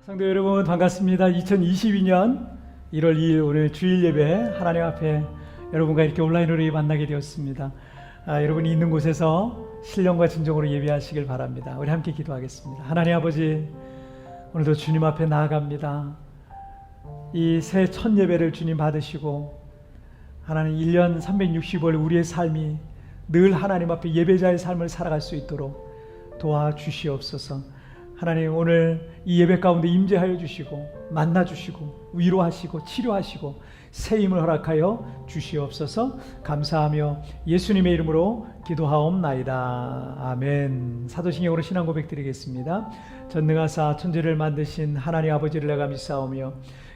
성도 여러분 반갑습니다. 2022년 1월 2일 오늘 주일 예배 하나님 앞에 여러분과 이렇게 온라인으로 만나게 되었습니다. 여러분이 있는 곳에서 신령과 진정으로 예배하시길 바랍니다. 우리 함께 기도하겠습니다. 하나님 아버지, 오늘도 주님 앞에 나아갑니다. 이 새 첫 예배를 주님 받으시고 하나님 1년 365일 우리의 삶이 늘 하나님 앞에 예배자의 삶을 살아갈 수 있도록 도와주시옵소서. 하나님, 오늘 이 예배 가운데 임재하여 주시고 만나 주시고 위로하시고 치료하시고 새 힘을 허락하여 주시옵소서. 감사하며 예수님의 이름으로 기도하옵나이다. 아멘. 사도신경으로 신앙 고백 드리겠습니다. 전능하사 천지를 만드신 하나님 아버지를 내가 믿사오며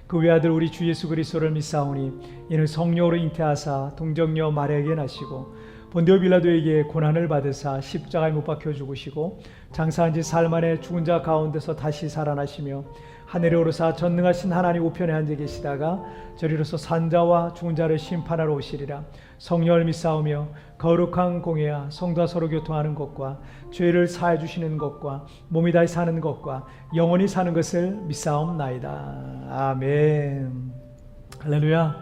그 외아들 우리 주 예수 그리스도를 믿사오니 이는 성령으로 잉태하사 동정녀 마리아에게 나시고 본디오 빌라도에게 고난을 받으사 십자가에 못 박혀 죽으시고 장사한 지 사흘 만에 죽은 자 가운데서 다시 살아나시며 하늘에 오르사 전능하신 하나님 우편에 앉아 계시다가 저리로서 산자와 죽은 자를 심판하러 오시리라. 성령을 믿사오며 거룩한 공예와 성도와 서로 교통하는 것과 죄를 사해 주시는 것과 몸이 다시 사는 것과 영원히 사는 것을 믿사옵나이다. 아멘. 할렐루야.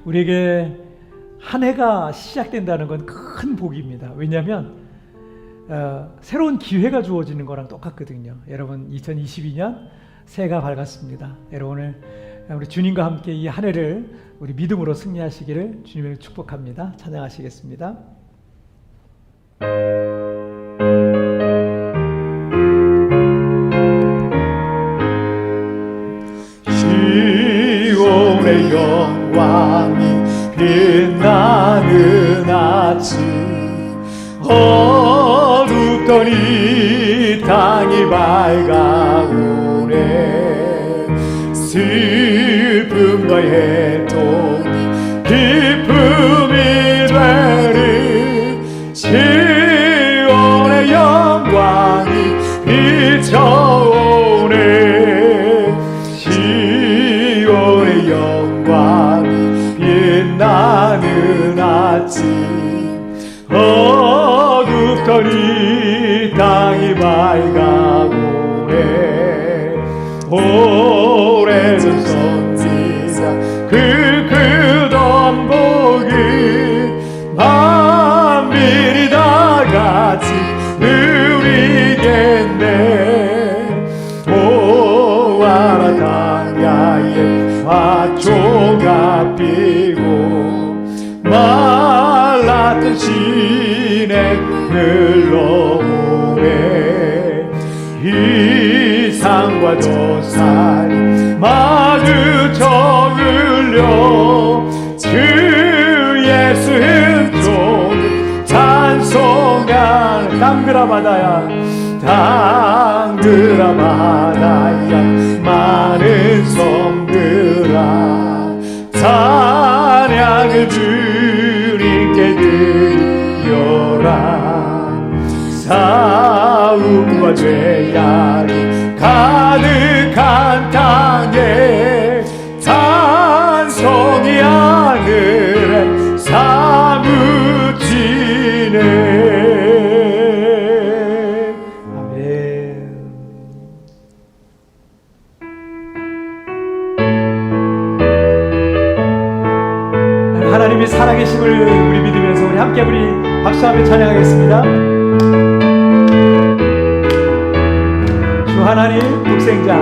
우리에게 한 해가 시작된다는 건 큰 복입니다. 왜냐하면 새로운 기회가 주어지는 거랑 똑같거든요. 여러분, 2022년 새해가 밝았습니다. 여러분, 오늘 우리 주님과 함께 이 한 해를 우리 믿음으로 승리하시기를 주님을 축복합니다. 찬양하시겠습니다. 시온의 영광이 빛나는 아침, 어둡던 이 땅이 밝아오네. 슬픔과 애통이 기쁨이 되리. 시온의 영광이 비춰오네. 시온의 영광이 빛나는 아침, 어둡던 이 땅이 밝아오네. 오래전 선지자 그 크던 복이 만민이 다 같이 누리겠네. 보아라, 강야에 화초가 피고 말랐던 시냇 흘러오네. 이 산과 저 산이 마주쳐 흘려 주 예수 흠좋은 찬송하는 당그라 바다야, 당그라 바다야, 많은 섬들아 찬양을 주님께 드리어라. 싸움과 죄악이 가득한 땅에 찬송이 하늘에 사무치네. 아멘. 하나님이 살아계심을 우리 믿으면서 우리 함께 우리 박수하며 찬양하겠습니다. 주 하나님 독생자,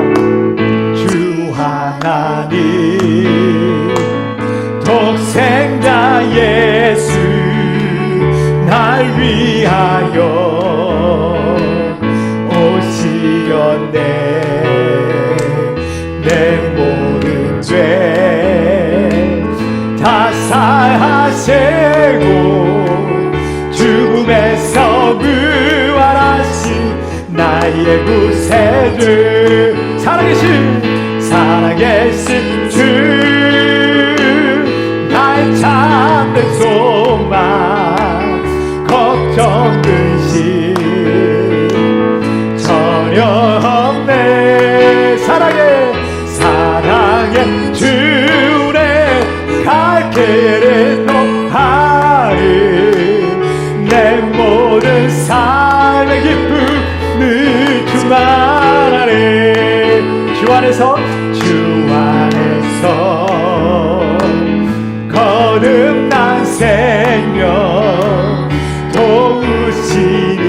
주 하나님 독생자 예수 날 위하여 오시렸네. 내 모든 죄 다 사하시고 죽음에서 부활하신 나의 구세주, 살아계신 주, 나의 참된 소망, 걱정 근심 전혀 없네. 사랑해 주의 갈 길을 높아리. 내 모든 삶의 기쁨을 충만하리. 주 안에서 거듭난 생명 도우시는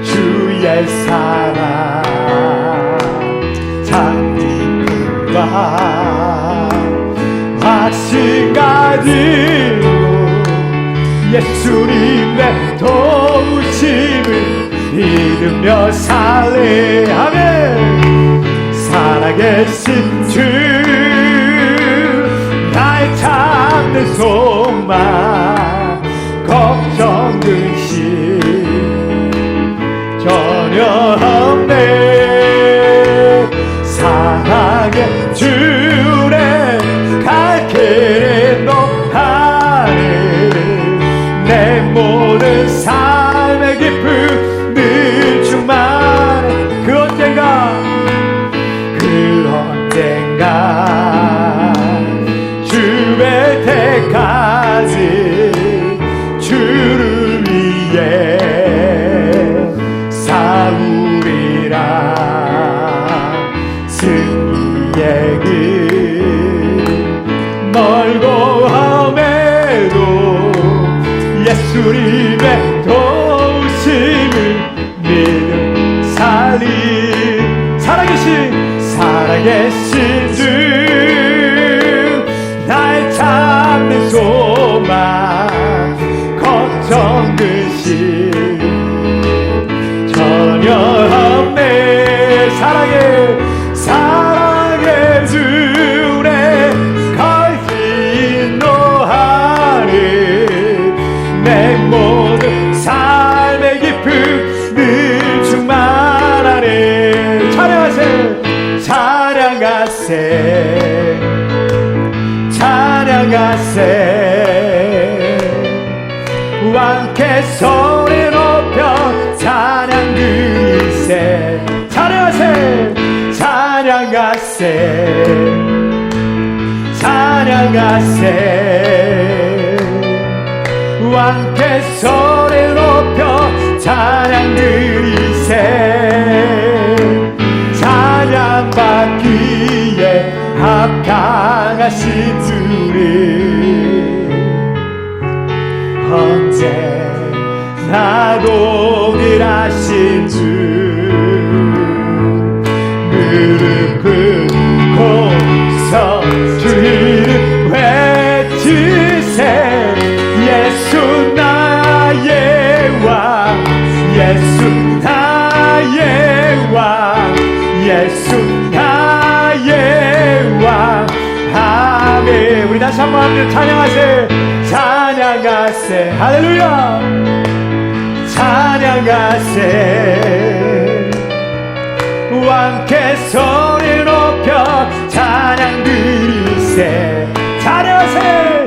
주의 사랑 장님과 확신 가지고 예수님의 도우심을 믿으며 살래. 아멘. 살아계신 주 나의 참된 소망 걱정 근심 전혀 없네. 사랑의 주의 갈 길에 노하네. 내 모든 삶의 기쁨 늘 충만해. 그 언젠가 주의 때까지 주를 위해 싸우리라. 승리의 길 멀고 험해도 예수님의 도우심을 믿음 살리. 살아계신 주 나의 참된 소망 걱정 근심 전혀 없네. 사랑의 주에 걸신 노하리. 내 모든 삶의 기쁨 늘 충만하네. 찬양하세 왕께 소리 높여 찬양 드리세. 찬양하세 왕께 소리 높여 찬양 드리세. 찬양받기에 합당하신 주를 언제나 동일하신 주. 무릎 꿇고서 주 이름 외치세. 예수 나의 왕 예수 나의 왕 예수 나의 왕. 아멘. 우리 다시 한번 함께 찬양하세. 할렐루야. 찬양하세 왕께 소리 높여 찬양 드리세. 찬양하세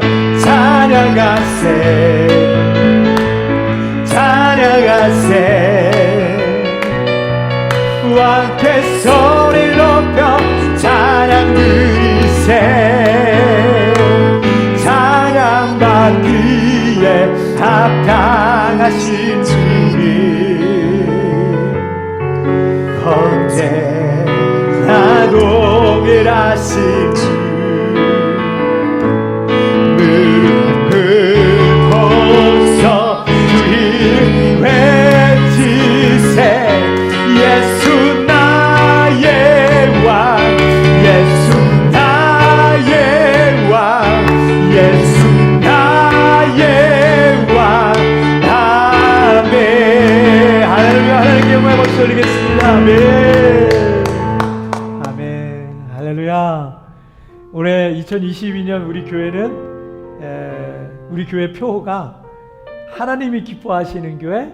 왕께 소리 높여 찬양 드리세. 찬양받기에 합당하신 주님 언제나 동일하신 주. 무릎 꿇고서 주 이름 외치세. 예수 나의 왕 예수 나의 왕 예수 나의 왕. 아멘. 할렐루야. 하나님께 영광의 박수 올리겠습니다. 아멘. 아멘. 할렐루야. 올해 2022년 우리 교회는 우리 교회 표가 하나님이 기뻐하시는 교회,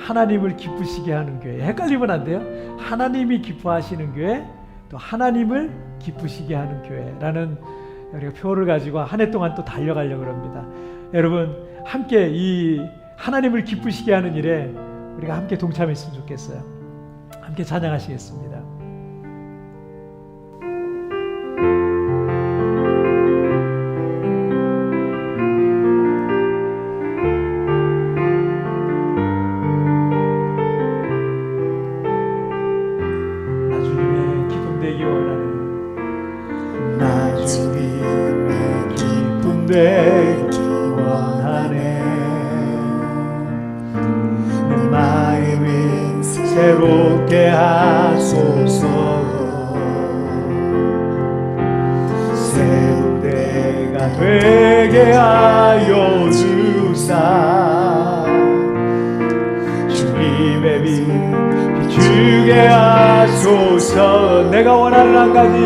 하나님을 기쁘시게 하는 교회. 헷갈리면 안 돼요. 하나님이 기뻐하시는 교회, 또 하나님을 기쁘시게 하는 교회라는 우리가 표를 가지고 한 해 동안 또 달려가려고 합니다. 여러분 함께 이 하나님을 기쁘시게 하는 일에 우리가 함께 동참했으면 좋겠어요. 함께 찬양하시겠습니다. 나중에 되기 원하네. 내 마음을 새롭게 하소서. 새로운 내가 되게 하여 주사. 주님의 빛 비추게 하소서. 내가 원하는 한 가지,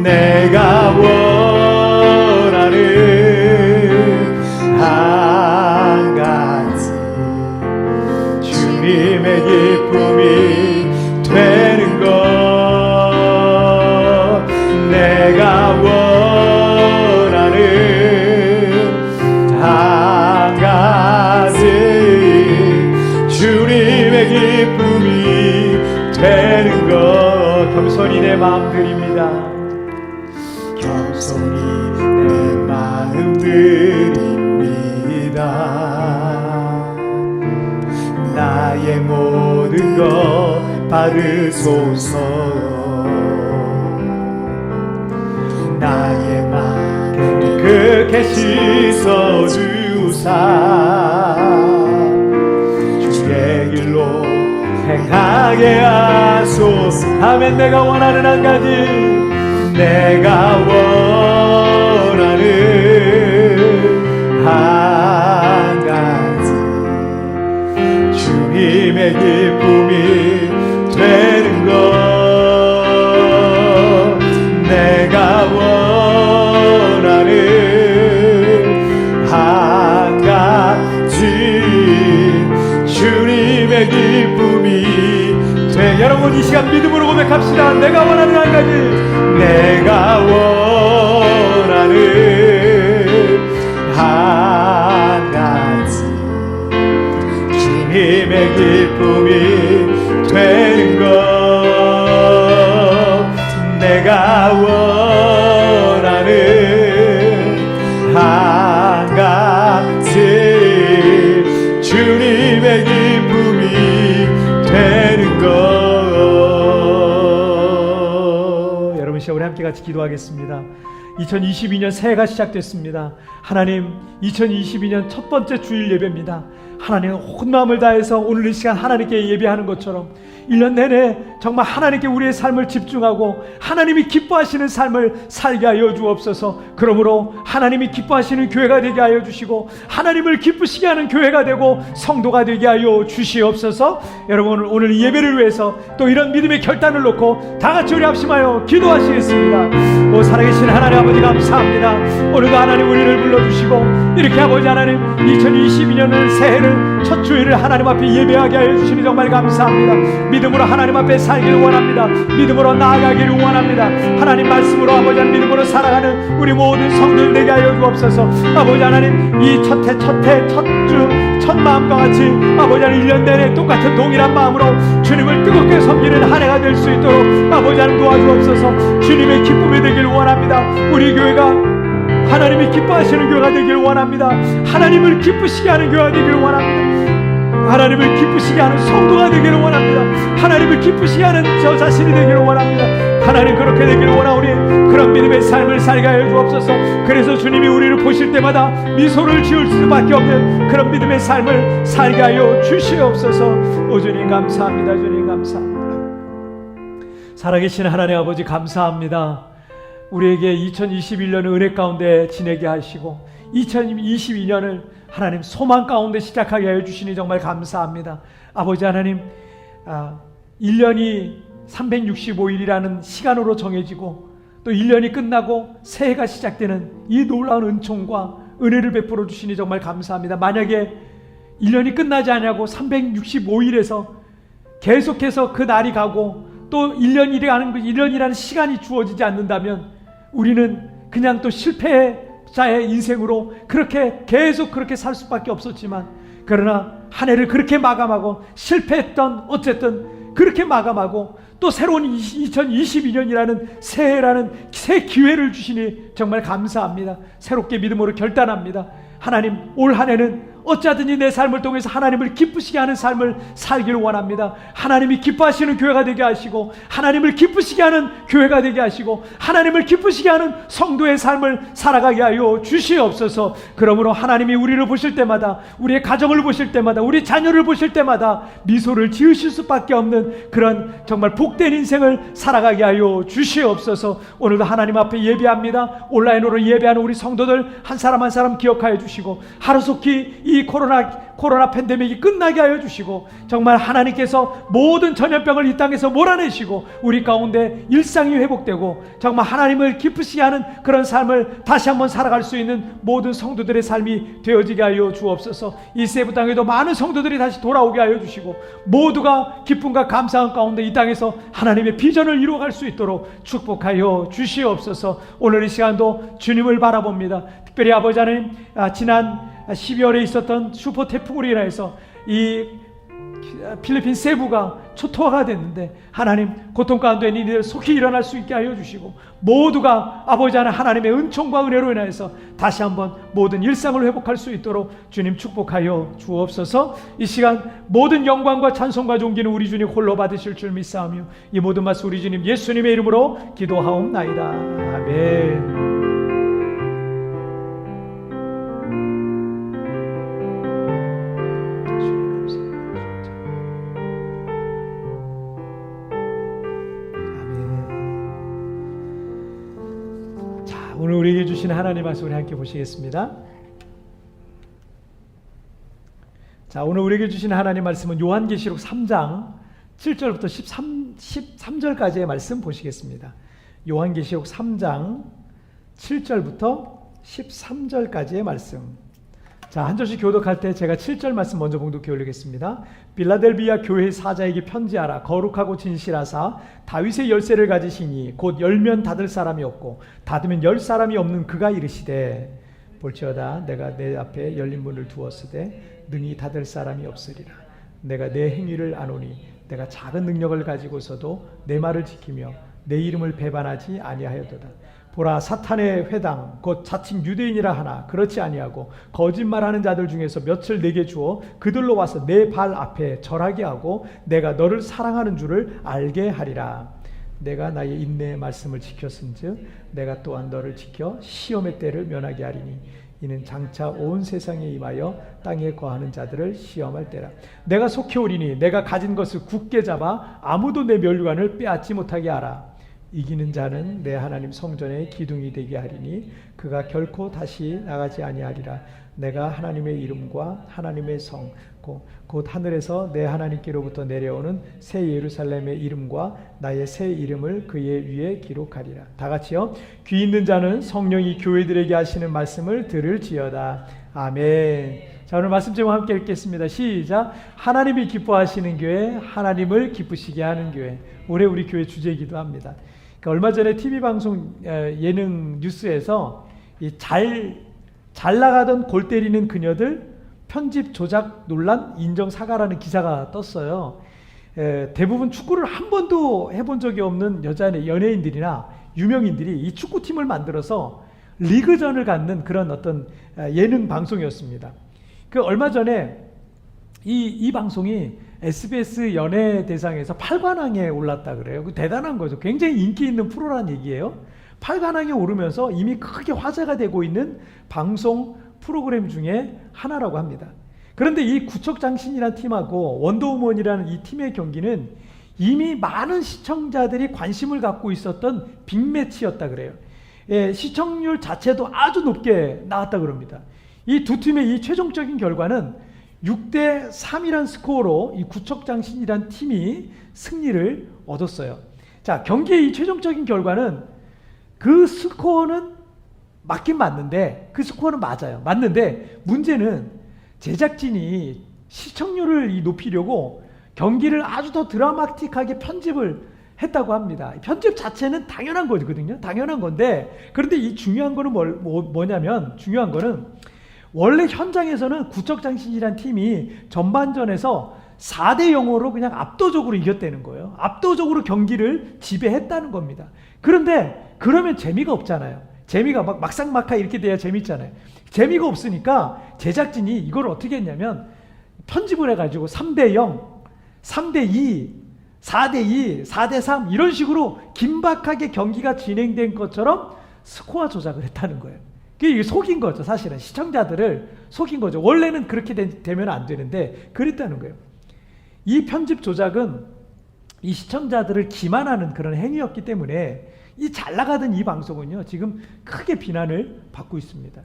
내가 원하는 한 가지, 주님의 기쁨이 되는 것. 내가 원하는 한 가지, 주님의 기쁨이 되는 것. 겸손히 내 마음 드립니다. 겸손히 내 마음 드립니다. 나의 모든 것 받으소서. 나의 마음 깨끗게 씻어주사. 주의 길로 행하게 하소서. 아멘. 내가 원하는 한 가지, 내가 원하는 한 가지, 주님의 기쁨이 되는 것. 내가 원하는 한 가지, 주님의 기쁨이 돼. 여러분 이 시간 믿음으로 고백합시다. 내가 원하는 한 가지, 내가 원하는 한 가지, 주님의 기쁨이 되는 것. 내가 원하는 한 가지, 주님의 기쁨이 되는 것. 여러분 시간 우리 함께 같이 기도하겠습니다. 2022년 새해가 시작됐습니다. 하나님, 2022년 첫 번째 주일 예배입니다. 하나님 온 마음을 다해서 오늘 이 시간 하나님께 예배하는 것처럼 1년 내내 정말 하나님께 우리의 삶을 집중하고 하나님이 기뻐하시는 삶을 살게 하여 주옵소서. 그러므로 하나님이 기뻐하시는 교회가 되게 하여 주시고 하나님을 기쁘시게 하는 교회가 되고 성도가 되게 하여 주시옵소서. 여러분 오늘 이 예배를 위해서 또 이런 믿음의 결단을 놓고 다 같이 우리 합심하여 기도하시겠습니다. 오 살아계신 하나님 아버지 감사합니다. 오늘도 하나님 우리를 불러주시고 이렇게 아버지 하나님 2022년을 새해를 첫 주일을 하나님 앞에 예배하게 하여 주시니 정말 감사합니다. 믿음으로 하나님 앞에 살기를 원합니다. 믿음으로 나아가기를 원합니다. 하나님 말씀으로 아버지 하나님 믿음으로 살아가는 우리 모든 성도들 되게 하여 주옵소서. 아버지 하나님 이 첫 해 첫 주 첫 마음과 같이 아버지 하나님 1년 내내 똑같은 동일한 마음으로 주님을 뜨겁게 섬기는 한 해가 될 수 있도록 아버지 하나님 도와주옵소서. 주님의 기쁨이 되기를 원합니다. 우리 교회가 하나님이 기뻐하시는 교회가 되기를 원합니다. 하나님을 기쁘시게 하는 교회가 되기를 원합니다. 하나님을 기쁘시게 하는 성도가 되기를 원합니다. 하나님을 기쁘시게 하는 저 자신이 되기를 원합니다. 하나님 그렇게 되기를 원하오니 그런 믿음의 삶을 살게 하여 주옵소서. 그래서 주님이 우리를 보실 때마다 미소를 지을 수밖에 없는 그런 믿음의 삶을 살게 하여 주시옵소서. 오 주님 감사합니다. 주님 감사합니다. 살아계신 하나님 아버지 감사합니다. 우리에게 2021년을 은혜 가운데 지내게 하시고 2022년을 하나님 소망 가운데 시작하게 하여 주시니 정말 감사합니다. 아버지 하나님 1년이 365일이라는 시간으로 정해지고 또 1년이 끝나고 새해가 시작되는 이 놀라운 은총과 은혜를 베풀어 주시니 정말 감사합니다. 만약에 1년이 끝나지 않냐고 365일에서 계속해서 그 날이 가고 또 1년이라는 시간이 주어지지 않는다면 우리는 그냥 또 실패자의 인생으로 그렇게 계속 그렇게 살 수밖에 없었지만 그러나 한 해를 그렇게 마감하고 실패했던 어쨌든 그렇게 마감하고 또 새로운 2022년이라는 새해라는 새 기회를 주시니 정말 감사합니다. 새롭게 믿음으로 결단합니다. 하나님 올 한 해는 어찌하든지 내 삶을 통해서 하나님을 기쁘시게 하는 삶을 살기를 원합니다. 하나님이 기뻐하시는 교회가 되게 하시고, 하나님을 기쁘시게 하는 교회가 되게 하시고, 하나님을 기쁘시게 하는 성도의 삶을 살아가게 하여 주시옵소서. 그러므로 하나님이 우리를 보실 때마다, 우리의 가정을 보실 때마다, 우리 자녀를 보실 때마다 미소를 지으실 수밖에 없는 그런 정말 복된 인생을 살아가게 하여 주시옵소서. 오늘도 하나님 앞에 예배합니다. 온라인으로 예배하는 우리 성도들 한 사람 한 사람 기억하여 주시고, 하루속히 이 코로나 팬데믹이 끝나게 하여 주시고, 정말 하나님께서 모든 전염병을 이 땅에서 몰아내시고 우리 가운데 일상이 회복되고 정말 하나님을 기쁘시게 하는 그런 삶을 다시 한번 살아갈 수 있는 모든 성도들의 삶이 되어지게 하여 주옵소서. 이 세부 땅에도 많은 성도들이 다시 돌아오게 하여 주시고, 모두가 기쁨과 감사한 가운데 이 땅에서 하나님의 비전을 이루어갈 수 있도록 축복하여 주시옵소서. 오늘 이 시간도 주님을 바라봅니다. 특별히 아버지 하나님, 지난 12월에 있었던 슈퍼 태풍으로 인해서 이 필리핀 세부가 초토화가 됐는데, 하나님 고통 가운데 있는 이들 속히 일어날 수 있게 하여 주시고, 모두가 아버지 하나님의 은총과 은혜로 인해서 다시 한번 모든 일상을 회복할 수 있도록 주님 축복하여 주옵소서. 이 시간 모든 영광과 찬송과 존귀는 우리 주님 홀로 받으실 줄 믿사오며, 이 모든 말씀 우리 주님 예수님의 이름으로 기도하옵나이다. 아멘. 오늘 우리에게 주신 하나님 말씀 우리 함께 보시겠습니다. 자, 오늘 우리에게 주신 하나님 말씀은 요한계시록 3장 7절부터 13절까지의 말씀 보시겠습니다. 요한계시록 3장 7절부터 13절까지의 말씀. 자, 한 절씩 교독할 때 제가 7절 말씀 먼저 봉독해 올리겠습니다. 빌라델비아 교회 사자에게 편지하라. 거룩하고 진실하사 다윗의 열쇠를 가지시니 곧 열면 닫을 사람이 없고 닫으면 열 사람이 없는 그가 이르시되, 볼지어다 내가 내 앞에 열린 문을 두었으되 능히 닫을 사람이 없으리라. 내가 내 행위를 아노니 내가 작은 능력을 가지고서도 내 말을 지키며 내 이름을 배반하지 아니하였도다. 보라, 사탄의 회당 곧 자칭 유대인이라 하나 그렇지 아니하고 거짓말하는 자들 중에서 몇을 내게 주어 그들로 와서 내 발 앞에 절하게 하고 내가 너를 사랑하는 줄을 알게 하리라. 내가 나의 인내의 말씀을 지켰은즉 내가 또한 너를 지켜 시험의 때를 면하게 하리니 이는 장차 온 세상에 임하여 땅에 거하는 자들을 시험할 때라. 내가 속히 오리니 내가 가진 것을 굳게 잡아 아무도 내 멸관을 빼앗지 못하게 하라. 이기는 자는 내 하나님 성전의 기둥이 되게 하리니 그가 결코 다시 나가지 아니하리라. 내가 하나님의 이름과 하나님의 성 곧 하늘에서 내 하나님께로부터 내려오는 새 예루살렘의 이름과 나의 새 이름을 그의 위에 기록하리라. 다 같이요. 귀 있는 자는 성령이 교회들에게 하시는 말씀을 들을지어다. 아멘. 자, 오늘 말씀 제목 함께 읽겠습니다. 시작. 하나님이 기뻐하시는 교회, 하나님을 기쁘시게 하는 교회. 올해 우리 교회 주제이기도 합니다. 얼마 전에 TV 방송 예능 뉴스에서 잘 나가던 골 때리는 그녀들 편집 조작 논란 인정 사과라는 기사가 떴어요. 대부분 축구를 한 번도 해본 적이 없는 연예인들이나 유명인들이 이 축구팀을 만들어서 리그전을 갖는 그런 어떤 예능 방송이었습니다. 얼마 전에 이 방송이 SBS 연예대상에서 8관왕에 올랐다 그래요. 대단한 거죠. 굉장히 인기 있는 프로라는 얘기예요. 8관왕에 오르면서 이미 크게 화제가 되고 있는 방송 프로그램 중에 하나라고 합니다. 그런데 이 구척장신이라는 팀하고 원더우먼이라는 이 팀의 경기는 이미 많은 시청자들이 관심을 갖고 있었던 빅매치였다 그래요. 시청률 자체도 아주 높게 나왔다 그럽니다. 이 두 팀의 이 최종적인 결과는 6대 3이란 스코어로 이 구척장신이란 팀이 승리를 얻었어요. 자, 경기의 이 최종적인 결과는 그 스코어는 맞긴 맞는데, 그 스코어는 맞아요. 맞는데 문제는 제작진이 시청률을 높이려고 경기를 아주 더 드라마틱하게 편집을 했다고 합니다. 편집 자체는 당연한 거거든요. 당연한 건데, 그런데 이 중요한 거는 뭐냐면, 중요한 거는 원래 현장에서는 구척장신이란 팀이 전반전에서 4대 0으로 그냥 압도적으로 이겼다는 거예요. 압도적으로 경기를 지배했다는 겁니다. 그런데 그러면 재미가 없잖아요. 재미가 막상막하 이렇게 돼야 재밌잖아요. 재미가 없으니까 제작진이 이걸 어떻게 했냐면 편집을 해가지고 3대0, 3대2, 4대2, 4대3 이런 식으로 긴박하게 경기가 진행된 것처럼 스코어 조작을 했다는 거예요. 이게 속인 거죠. 사실은 시청자들을 속인 거죠. 원래는 그렇게 되면 안 되는데 그랬다는 거예요. 이 편집 조작은 이 시청자들을 기만하는 그런 행위였기 때문에 이 잘 나가던 이 방송은요 지금 크게 비난을 받고 있습니다.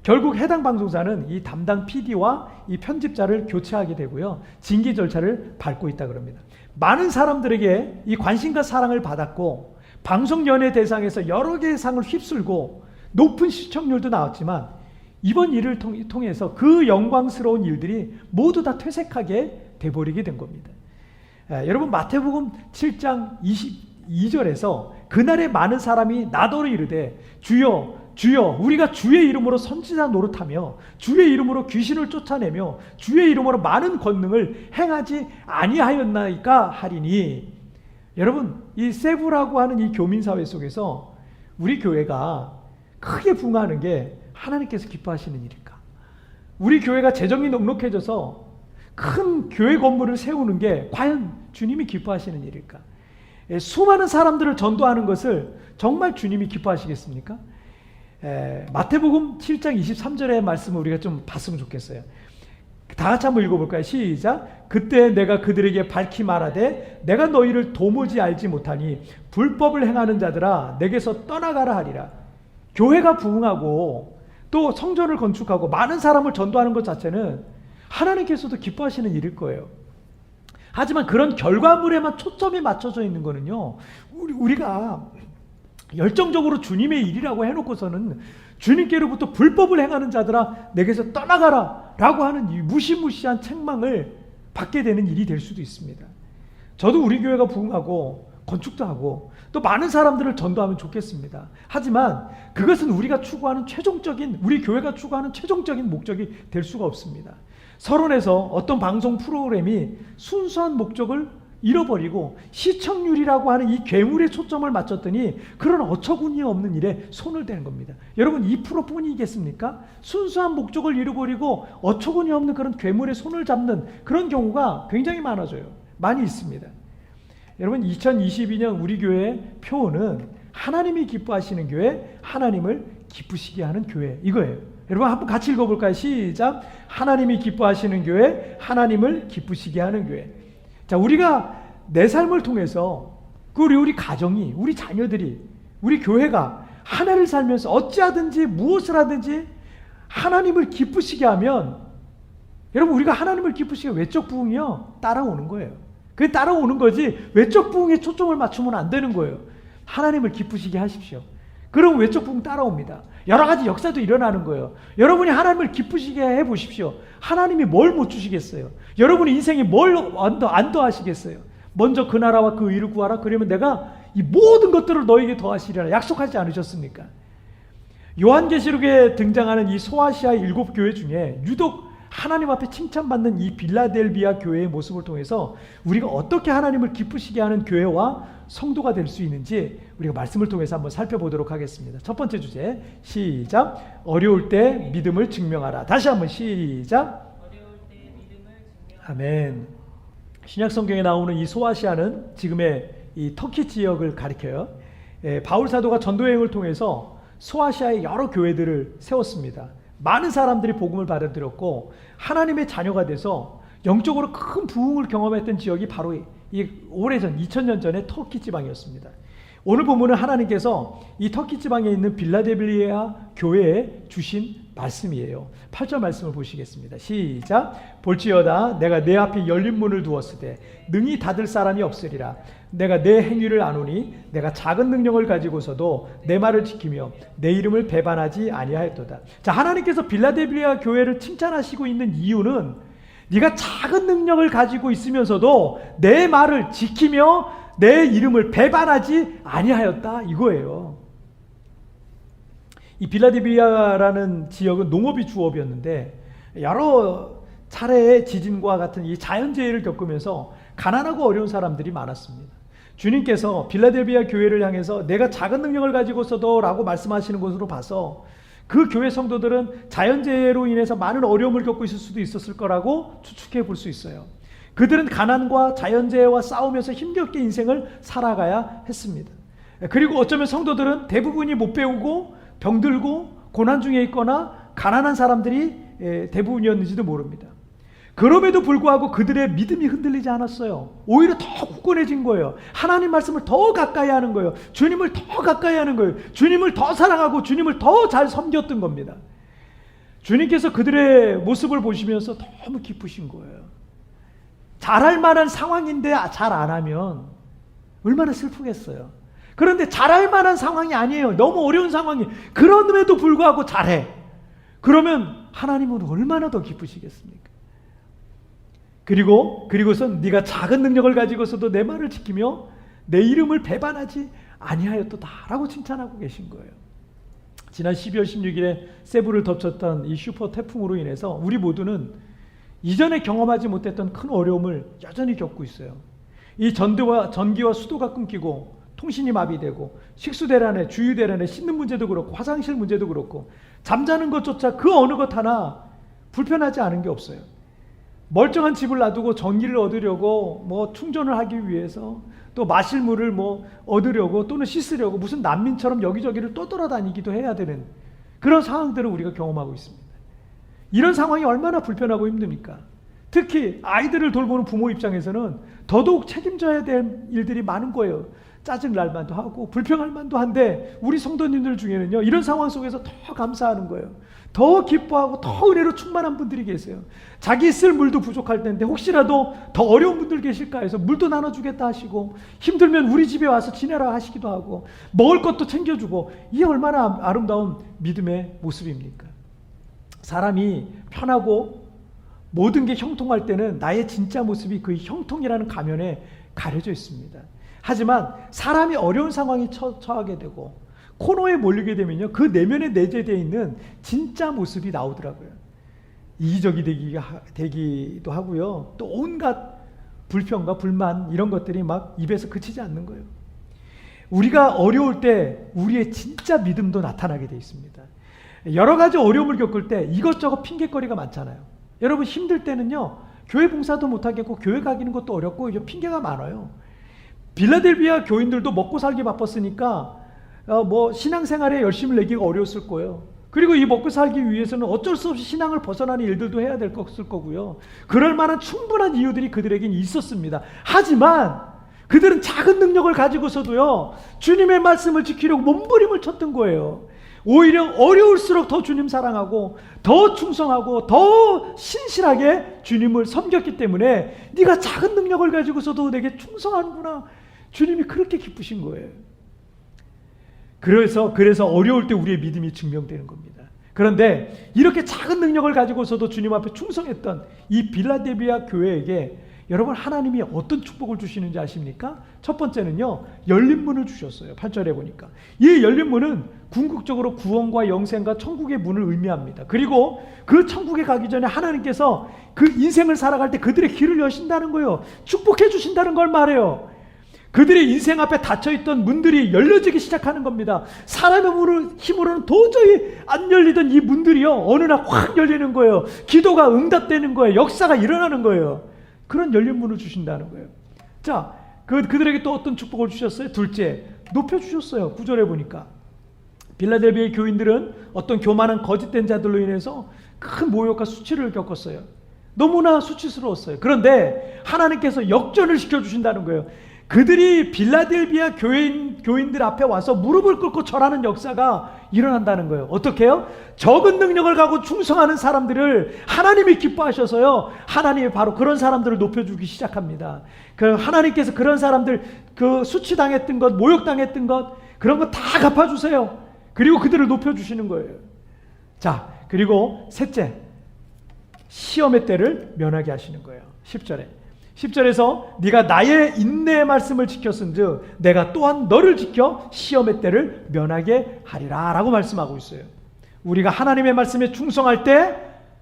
결국 해당 방송사는 이 담당 PD와 이 편집자를 교체하게 되고요 징계 절차를 밟고 있다 그럽니다. 많은 사람들에게 이 관심과 사랑을 받았고 방송연예 대상에서 여러 개의 상을 휩쓸고 높은 시청률도 나왔지만 이번 일을 통해서 그 영광스러운 일들이 모두 다 퇴색하게 돼버리게 된 겁니다. 여러분 마태복음 7장 22절에서 그날에 많은 사람이 나더러 이르되 주여 주여 우리가 주의 이름으로 선지자 노릇하며 주의 이름으로 귀신을 쫓아내며 주의 이름으로 많은 권능을 행하지 아니하였나이까 하리니. 여러분 이 세부라고 하는 이 교민사회 속에서 우리 교회가 크게 부응하는 게 하나님께서 기뻐하시는 일일까? 우리 교회가 재정이 넉넉해져서 큰 교회 건물을 세우는 게 과연 주님이 기뻐하시는 일일까? 수많은 사람들을 전도하는 것을 정말 주님이 기뻐하시겠습니까? 마태복음 7장 23절의 말씀을 우리가 좀 봤으면 좋겠어요. 다 같이 한번 읽어볼까요? 시작. 그때 내가 그들에게 밝히 말하되 내가 너희를 도무지 알지 못하니 불법을 행하는 자들아 내게서 떠나가라 하리라. 교회가 부흥하고 또 성전을 건축하고 많은 사람을 전도하는 것 자체는 하나님께서도 기뻐하시는 일일 거예요. 하지만 그런 결과물에만 초점이 맞춰져 있는 거는요 우리가 열정적으로 주님의 일이라고 해놓고서는 주님께로부터 불법을 행하는 자들아 내게서 떠나가라 라고 하는 이 무시무시한 책망을 받게 되는 일이 될 수도 있습니다. 저도 우리 교회가 부흥하고 건축도 하고 또 많은 사람들을 전도하면 좋겠습니다. 하지만 그것은 우리가 추구하는 최종적인 우리 교회가 추구하는 최종적인 목적이 될 수가 없습니다. 서론에서 어떤 방송 프로그램이 순수한 목적을 잃어버리고 시청률이라고 하는 이 괴물에 초점을 맞췄더니 그런 어처구니 없는 일에 손을 대는 겁니다. 여러분 이 프로뿐이겠습니까? 순수한 목적을 잃어버리고 어처구니 없는 그런 괴물에 손을 잡는 그런 경우가 굉장히 많이 있습니다. 여러분 2022년 우리 교회의 표어는 하나님이 기뻐하시는 교회, 하나님을 기쁘시게 하는 교회 이거예요. 여러분 한번 같이 읽어볼까요? 시작. 하나님이 기뻐하시는 교회, 하나님을 기쁘시게 하는 교회. 자, 우리가 내 삶을 통해서 우리 가정이, 우리 자녀들이, 우리 교회가 하나를 살면서 어찌하든지 무엇을 하든지 하나님을 기쁘시게 하면 여러분 우리가 하나님을 기쁘시게 외적 부흥이요 따라오는 거예요. 그게 따라오는 거지 외적 부흥에 초점을 맞추면 안 되는 거예요. 하나님을 기쁘시게 하십시오. 그럼 외적 부흥 따라옵니다. 여러 가지 역사도 일어나는 거예요. 여러분이 하나님을 기쁘시게 해보십시오. 하나님이 뭘 못 주시겠어요? 여러분의 인생에 뭘 안 더하시겠어요? 먼저 그 나라와 그 의를 구하라. 그러면 내가 이 모든 것들을 너에게 더하시리라 약속하지 않으셨습니까? 요한계시록에 등장하는 이 소아시아 7교회 중에 유독 하나님 앞에 칭찬받는 이 빌라델비아 교회의 모습을 통해서 우리가 어떻게 하나님을 기쁘시게 하는 교회와 성도가 될 수 있는지 우리가 말씀을 통해서 한번 살펴보도록 하겠습니다. 첫 번째 주제 시작. 어려울 때 믿음을 증명하라. 다시 한번 시작. 어려울 때 믿음을 증명하라. 아멘. 신약 성경에 나오는 이 소아시아는 지금의 이 터키 지역을 가리켜요. 바울 사도가 전도여행을 통해서 소아시아의 여러 교회들을 세웠습니다. 많은 사람들이 복음을 받아들였고 하나님의 자녀가 돼서 영적으로 큰 부흥을 경험했던 지역이 바로 이 오래전 2000년 전의 터키 지방이었습니다. 오늘 본문은 하나님께서 이 터키 지방에 있는 빌라델비아 교회에 주신 말씀이에요. 8절 말씀을 보시겠습니다. 시작. 볼지어다 내가 내 앞에 열린 문을 두었으되 능히 닫을 사람이 없으리라. 내가 내 행위를 아노니 내가 작은 능력을 가지고서도 내 말을 지키며 내 이름을 배반하지 아니하였도다. 자, 하나님께서 빌라델비아 교회를 칭찬하시고 있는 이유는 네가 작은 능력을 가지고 있으면서도 내 말을 지키며 내 이름을 배반하지 아니하였다 이거예요. 이 빌라델비아라는 지역은 농업이 주업이었는데 여러 차례의 지진과 같은 이 자연재해를 겪으면서 가난하고 어려운 사람들이 많았습니다. 주님께서 빌라델비아 교회를 향해서 내가 작은 능력을 가지고서도 라고 말씀하시는 것으로 봐서 그 교회 성도들은 자연재해로 인해서 많은 어려움을 겪고 있을 수도 있었을 거라고 추측해 볼 수 있어요. 그들은 가난과 자연재해와 싸우면서 힘겹게 인생을 살아가야 했습니다. 그리고 어쩌면 성도들은 대부분이 못 배우고 병들고 고난 중에 있거나 가난한 사람들이 대부분이었는지도 모릅니다. 그럼에도 불구하고 그들의 믿음이 흔들리지 않았어요. 오히려 더 굳건해진 거예요. 하나님 말씀을 더 가까이 하는 거예요. 주님을 더 가까이 하는 거예요. 주님을 더 사랑하고 주님을 더 잘 섬겼던 겁니다. 주님께서 그들의 모습을 보시면서 너무 기쁘신 거예요. 잘할 만한 상황인데 잘 안 하면 얼마나 슬프겠어요. 그런데 잘할 만한 상황이 아니에요. 너무 어려운 상황이. 그럼에도 불구하고 잘해. 그러면 하나님은 얼마나 더 기쁘시겠습니까? 그리고선 네가 작은 능력을 가지고서도 내 말을 지키며 내 이름을 배반하지 아니하였도다라고 칭찬하고 계신 거예요. 지난 12월 16일에 세부를 덮쳤던 이 슈퍼 태풍으로 인해서 우리 모두는 이전에 경험하지 못했던 큰 어려움을 여전히 겪고 있어요. 이 전기와 수도가 끊기고 통신이 마비되고 식수대란에 주유대란에 씻는 문제도 그렇고 화장실 문제도 그렇고 잠자는 것조차 그 어느 것 하나 불편하지 않은 게 없어요. 멀쩡한 집을 놔두고 전기를 얻으려고 뭐 충전을 하기 위해서 또 마실 물을 뭐 얻으려고 또는 씻으려고 무슨 난민처럼 여기저기를 떠돌아다니기도 해야 되는 그런 상황들을 우리가 경험하고 있습니다. 이런 상황이 얼마나 불편하고 힘듭니까? 특히 아이들을 돌보는 부모 입장에서는 더더욱 책임져야 될 일들이 많은 거예요. 짜증날 만도 하고 불평할 만도 한데 우리 성도님들 중에는요 이런 상황 속에서 더 감사하는 거예요. 더 기뻐하고 더 은혜로 충만한 분들이 계세요. 자기 쓸 물도 부족할 텐데 혹시라도 더 어려운 분들 계실까 해서 물도 나눠주겠다 하시고 힘들면 우리 집에 와서 지내라 하시기도 하고 먹을 것도 챙겨주고 이게 얼마나 아름다운 믿음의 모습입니까? 사람이 편하고 모든 게 형통할 때는 나의 진짜 모습이 그 형통이라는 가면에 가려져 있습니다. 하지만 사람이 어려운 상황에 처하게 되고 코너에 몰리게 되면요 그 내면에 내재되어 있는 진짜 모습이 나오더라고요. 이기적이 되기도 하고요. 또 온갖 불평과 불만 이런 것들이 막 입에서 그치지 않는 거예요. 우리가 어려울 때 우리의 진짜 믿음도 나타나게 되어 있습니다. 여러 가지 어려움을 겪을 때 이것저것 핑계거리가 많잖아요. 여러분 힘들 때는요 교회 봉사도 못하겠고 교회 가기는 것도 어렵고 이제 핑계가 많아요. 빌라델비아 교인들도 먹고 살기 바빴으니까 뭐 신앙생활에 열심을 내기가 어려웠을 거예요. 그리고 이 먹고 살기 위해서는 어쩔 수 없이 신앙을 벗어나는 일들도 해야 될 것일 거고요. 그럴 만한 충분한 이유들이 그들에겐 있었습니다. 하지만 그들은 작은 능력을 가지고서도요 주님의 말씀을 지키려고 몸부림을 쳤던 거예요. 오히려 어려울수록 더 주님 사랑하고 더 충성하고 더 신실하게 주님을 섬겼기 때문에 네가 작은 능력을 가지고서도 내게 충성하는구나. 주님이 그렇게 기쁘신 거예요. 그래서 어려울 때 우리의 믿음이 증명되는 겁니다. 그런데 이렇게 작은 능력을 가지고서도 주님 앞에 충성했던 이 빌라델비아 교회에게 여러분 하나님이 어떤 축복을 주시는지 아십니까? 첫 번째는요 열린 문을 주셨어요. 8절에 보니까 이 열린 문은 궁극적으로 구원과 영생과 천국의 문을 의미합니다. 그리고 그 천국에 가기 전에 하나님께서 그 인생을 살아갈 때 그들의 길을 여신다는 거예요. 축복해 주신다는 걸 말해요. 그들의 인생 앞에 닫혀있던 문들이 열려지기 시작하는 겁니다. 사람의 힘으로는 도저히 안 열리던 이 문들이요 어느 날 확 열리는 거예요. 기도가 응답되는 거예요. 역사가 일어나는 거예요. 그런 열린 문을 주신다는 거예요. 자, 그들에게 또 어떤 축복을 주셨어요? 둘째, 높여주셨어요. 9절에 보니까 빌라델비아의 교인들은 어떤 교만한 거짓된 자들로 인해서 큰 모욕과 수치를 겪었어요. 너무나 수치스러웠어요. 그런데 하나님께서 역전을 시켜주신다는 거예요. 그들이 빌라델비아 교인들 앞에 와서 무릎을 꿇고 절하는 역사가 일어난다는 거예요. 어떻게 해요? 적은 능력을 가고 충성하는 사람들을 하나님이 기뻐하셔서요. 하나님이 바로 그런 사람들을 높여주기 시작합니다. 하나님께서 그런 사람들 그 수치당했던 것, 모욕당했던 것 그런 거 다 갚아주세요. 그리고 그들을 높여주시는 거예요. 자, 그리고 셋째, 시험의 때를 면하게 하시는 거예요. 10절에서 네가 나의 인내의 말씀을 지켰은즉 내가 또한 너를 지켜 시험의 때를 면하게 하리라 라고 말씀하고 있어요. 우리가 하나님의 말씀에 충성할 때,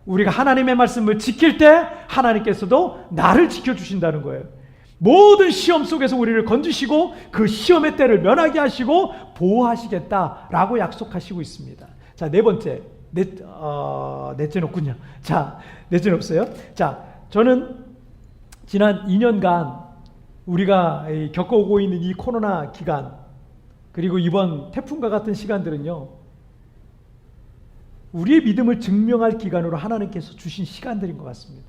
우리가 하나님의 말씀을 지킬 때 하나님께서도 나를 지켜주신다는 거예요. 모든 시험 속에서 우리를 건지시고 그 시험의 때를 면하게 하시고 보호하시겠다라고 약속하시고 있습니다. 자, 네 번째. 넷째는 없군요. 자, 넷째는 없어요. 자, 저는 지난 2년간 우리가 겪어오고 있는 이 코로나 기간, 그리고 이번 태풍과 같은 시간들은요, 우리의 믿음을 증명할 기간으로 하나님께서 주신 시간들인 것 같습니다.